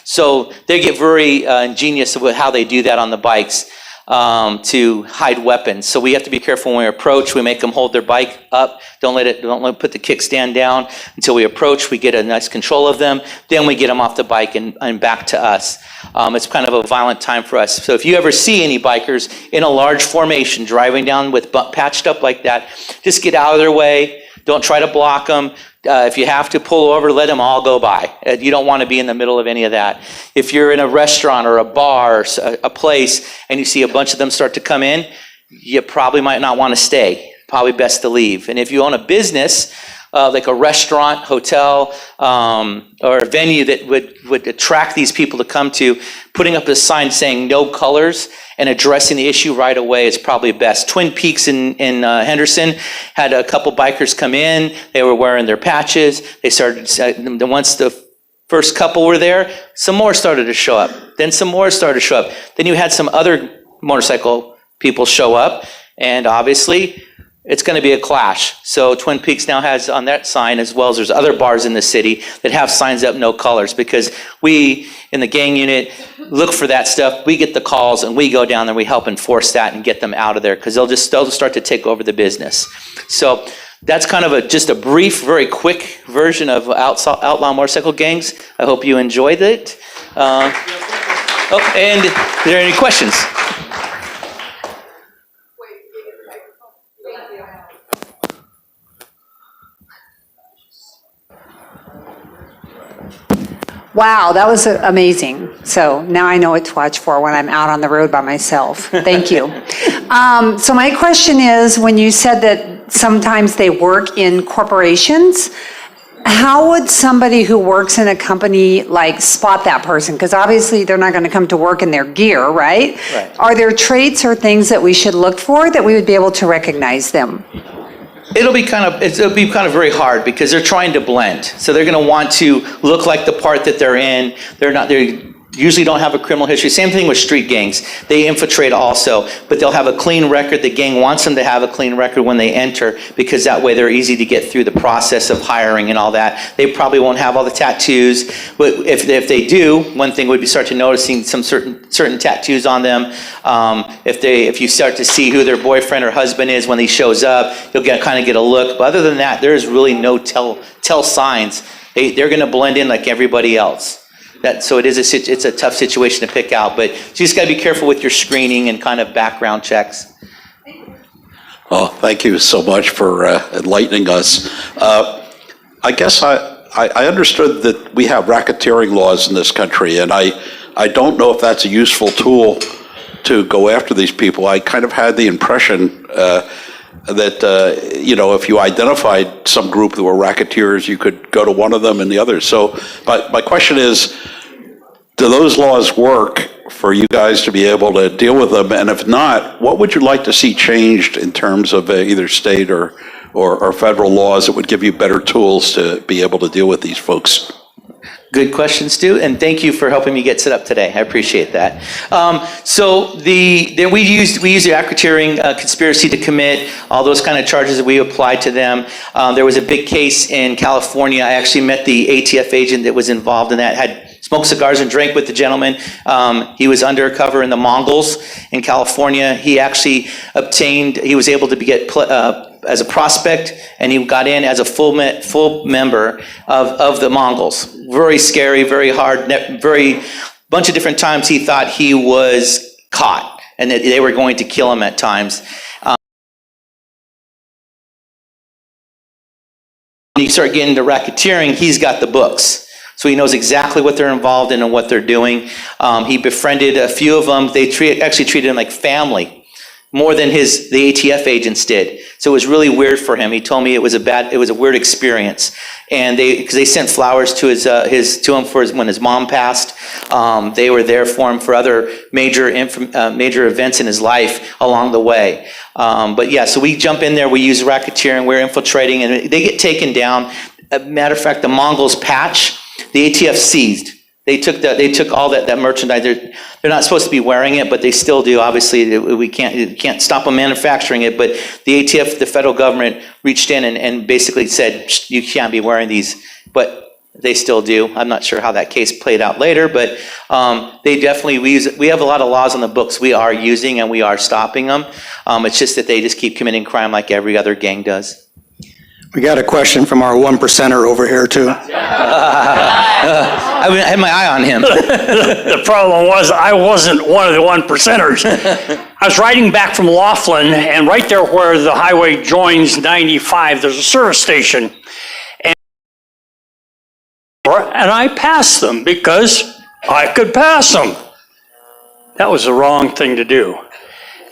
So they get very ingenious with how they do that on the bikes to hide weapons. So we have to be careful when we approach. We make them hold their bike up. Don't let them put the kickstand down until we approach. We get a nice control of them. Then we get them off the bike and back to us. It's kind of a violent time for us. So if you ever see any bikers in a large formation driving down with patched up like that, just get out of their way. Don't try to block them. If you have to pull over, let them all go by. You don't want to be in the middle of any of that. If you're in a restaurant or a bar or a place and you see a bunch of them start to come in, you probably might not want to stay. Probably best to leave. And if you own a business, like a restaurant, hotel, or a venue that would attract these people to come to, putting up a sign saying no colors and addressing the issue right away is probably best. Twin Peaks in Henderson had a couple bikers come in. They were wearing their patches. They started, once the first couple were there, some more started to show up. Then some more started to show up. Then you had some other motorcycle people show up, and obviously it's going to be a clash. So Twin Peaks now has on that sign, as well as there's other bars in the city that have signs up no colors, because we in the gang unit look for that stuff. We get the calls and we go down there, we help enforce that and get them out of there, because they'll start to take over the business. So that's kind of just a brief, very quick version of Outlaw Motorcycle Gangs. I hope you enjoyed it. And are there any questions? Wow, that was amazing. So now I know what to watch for when I'm out on the road by myself. Thank you. So my question is, when you said that sometimes they work in corporations, how would somebody who works in a company like spot that person? Because obviously they're not going to come to work in their gear, right? Right. Are there traits or things that we should look for that we would be able to recognize them? It'll be kind of very hard because they're trying to blend. So they're going to want to look like the part that they're in. They usually don't have a criminal history. Same thing with street gangs. They infiltrate also, but they'll have a clean record. The gang wants them to have a clean record when they enter because that way they're easy to get through the process of hiring and all that. They probably won't have all the tattoos, but if they do, one thing would be start to noticing some certain tattoos on them. If you start to see who their boyfriend or husband is when he shows up, you'll kind of get a look. But other than that, there's really no tell signs. They're going to blend in like everybody else. So it's a tough situation to pick out, but you just got to be careful with your screening and kind of background checks. Oh, thank you so much for enlightening us. I guess I understood that we have racketeering laws in this country, and I don't know if that's a useful tool to go after these people. I kind of had the impression that, if you identified some group that were racketeers, you could go to one of them and the others. So my question is, do those laws work for you guys to be able to deal with them? And if not, what would you like to see changed in terms of either state or federal laws that would give you better tools to be able to deal with these folks? Good question, Stu, and thank you for helping me get set up today. I appreciate that. We use the racketeering, conspiracy to commit, all those kind of charges that we applied to them. There was a big case in California. I actually met the ATF agent that was involved in that, had smoked cigars and drank with the gentleman. He was undercover in the Mongols in California. He actually he was able to get as a prospect, and he got in as a full member of the Mongols. Very scary, very hard, bunch of different times he thought he was caught and that they were going to kill him at times. When you start getting into racketeering, he's got the books. So he knows exactly what they're involved in and what they're doing. He befriended a few of them. They actually treated him like family, more than the ATF agents did. So it was really weird for him. He told me it was a weird experience. And because they sent flowers to him when his mom passed. They were there for him for other major events in his life along the way. But yeah, so we jump in there, we use racketeering, we're infiltrating, and they get taken down. Matter of fact, the Mongols patch, the ATF seized. They took all that merchandise. They're not supposed to be wearing it, but they still do. Obviously, we can't stop them manufacturing it. But the ATF, the federal government, reached in and basically said, you can't be wearing these. But they still do. I'm not sure how that case played out later, but they definitely, we have a lot of laws on the books we are using and we are stopping them. It's just that they just keep committing crime like every other gang does. We got a question from our one percenter over here too. I had my eye on him. The problem was I wasn't one of the one percenters. I was riding back from Laughlin, and right there where the highway joins 95, there's a service station. And I passed them because I could pass them. That was the wrong thing to do.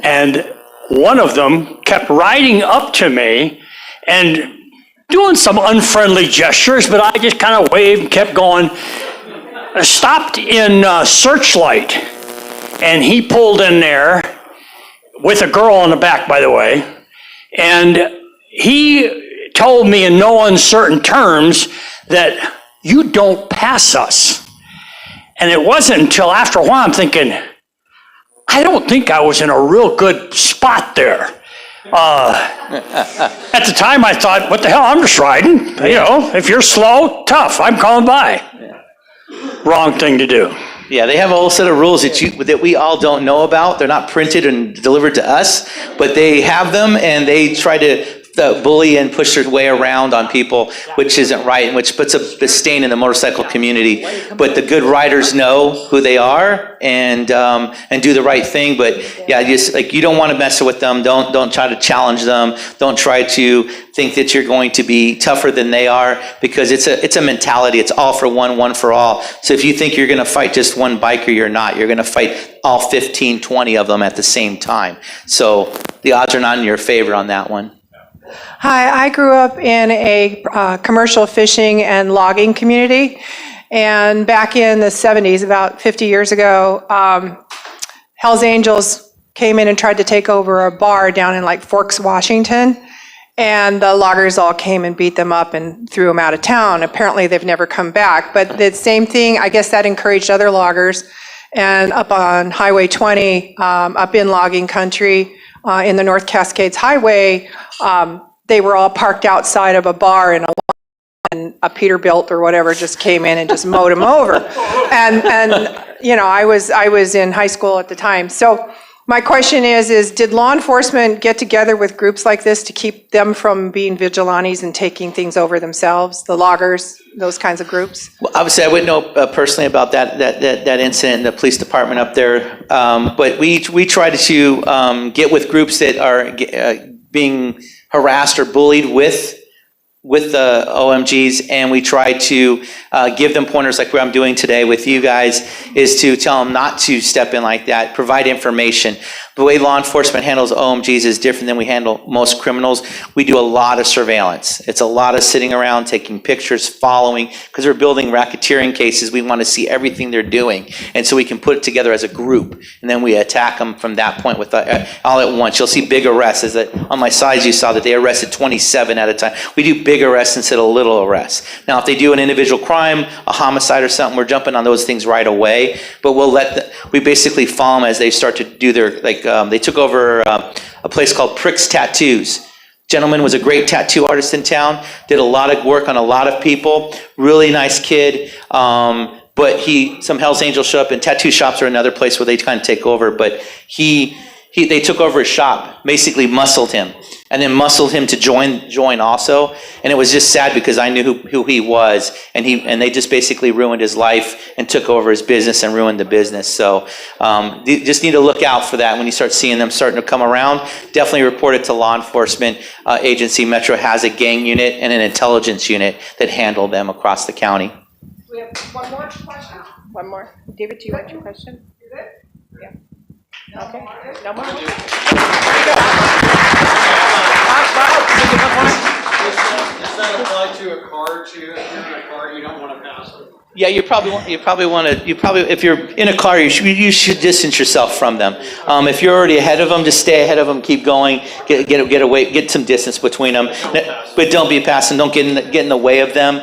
And one of them kept riding up to me and doing some unfriendly gestures, but I just kind of waved and kept going. I stopped in Searchlight, and he pulled in there with a girl in the back, by the way, and he told me in no uncertain terms that you don't pass us. And it wasn't until after a while I'm thinking, I don't think I was in a real good spot there. At the time I thought, what the hell, I'm just riding. You know, if you're slow, tough, I'm coming by. Wrong thing to do. Yeah, they have a whole set of rules that we all don't know about. They're not printed and delivered to us, but they have them and they try to bully and push their way around on people, which isn't right, and which puts a stain in the motorcycle community. But the good riders know who they are and do the right thing. But yeah, just like you don't want to mess with them. Don't try to challenge them. Don't try to think that you're going to be tougher than they are, because it's a mentality. It's all for one for all. So if you think you're going to fight just one biker, you're not. You're going to fight all 15, 20 of them at the same time. So the odds are not in your favor on that one. Hi, I grew up in a commercial fishing and logging community. And back in the 70s, about 50 years ago, Hell's Angels came in and tried to take over a bar down in like Forks, Washington. And the loggers all came and beat them up and threw them out of town. Apparently, they've never come back. But the same thing, I guess that encouraged other loggers. And up on Highway 20, up in logging country, in the North Cascades Highway, they were all parked outside of a bar and a Peterbilt or whatever just came in and just mowed them over. And you know, I was in high school at the time. So my question is did law enforcement get together with groups like this to keep them from being vigilantes and taking things over themselves, the loggers, those kinds of groups? Well, obviously, I wouldn't know personally about that incident in the police department up there, but we try to get with groups that are being harassed or bullied with the OMGs, and we try to give them pointers like what I'm doing today with you guys, is to tell them not to step in like that, provide information. The way law enforcement handles OMGs is different than we handle most criminals. We do a lot of surveillance. It's a lot of sitting around, taking pictures, following, because we're building racketeering cases. We want to see everything they're doing, and so we can put it together as a group, and then we attack them from that point with all at once. You'll see big arrests. As that on my slides, you saw that they arrested 27 at a time. We do big arrests instead of little arrests. Now, if they do an individual crime, a homicide or something, we're jumping on those things right away. But we basically follow them as they start to do their they took over a place called Prick's Tattoos. Gentleman was a great tattoo artist in town, did a lot of work on a lot of people, really nice kid, but some Hell's Angels show up, and tattoo shops are another place where they kind of take over, but they took over his shop, basically muscled him, and then muscled him to join also, and it was just sad because I knew who he was, and they just basically ruined his life and took over his business and ruined the business. So you just need to look out for that when you start seeing them starting to come around. Definitely report it to law enforcement agency. Metro has a gang unit and an intelligence unit that handle them across the county. We have one more question. One more. David, do you want your question? You good? Yeah. Okay. No more. Does that apply to a car too? If you're in a car, you don't want to pass them. Yeah, you probably want to. If you're in a car, you should distance yourself from them. If you're already ahead of them, just stay ahead of them. Keep going. Get away. Get some distance between them. But don't be passing. Don't get in the way of them.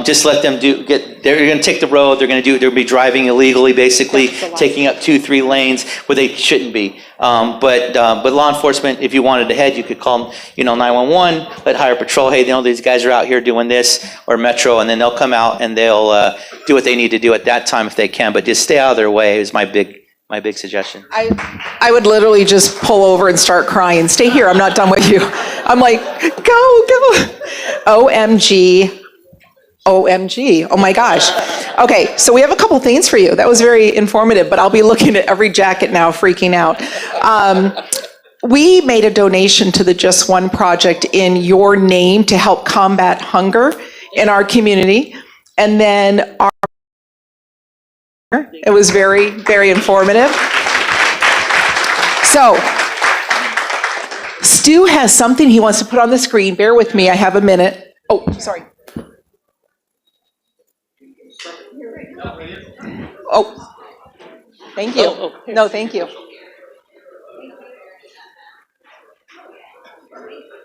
Just let them do. They're going to take the road. They'll be driving illegally, basically taking up 2-3 lanes where they shouldn't be. But law enforcement, if you wanted to head, you could call 911. Let hire patrol. Hey, these guys are out here doing this, or Metro, and then they'll come out and they'll do what they need to do at that time if they can. But just stay out of their way is my big suggestion. I would literally just pull over and start crying. Stay here. I'm not done with you. I'm like, go. OMG. Oh my gosh. Okay, so we have a couple things for you. That was very informative, but I'll be looking at every jacket now, freaking out. We made a donation to the Just One Project in your name to help combat hunger in our community. And then it was very, very informative. So, Stu has something he wants to put on the screen. Bear with me, I have a minute. Oh, sorry. Oh, thank you. No, thank you.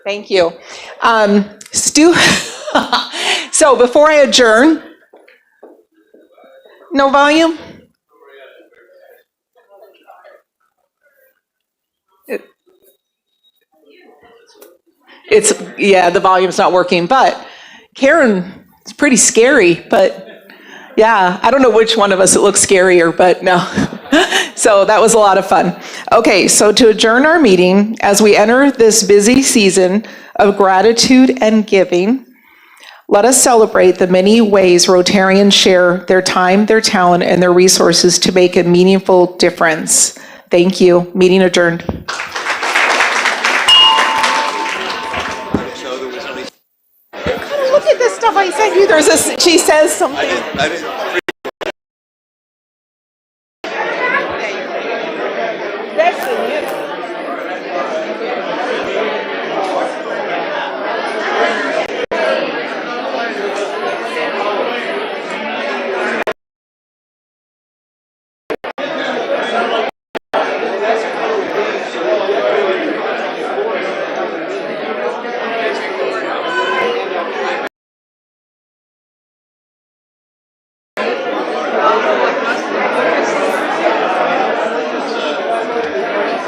Thank you. Stu, so before I adjourn, no volume? The volume's not working, but Karen, it's pretty scary, but yeah, I don't know which one of us it looks scarier, but no. So that was a lot of fun. Okay, so to adjourn our meeting, as we enter this busy season of gratitude and giving, let us celebrate the many ways Rotarians share their time, their talent, and their resources to make a meaningful difference. Thank you. Meeting adjourned. Look at this stuff I sent you. She says something.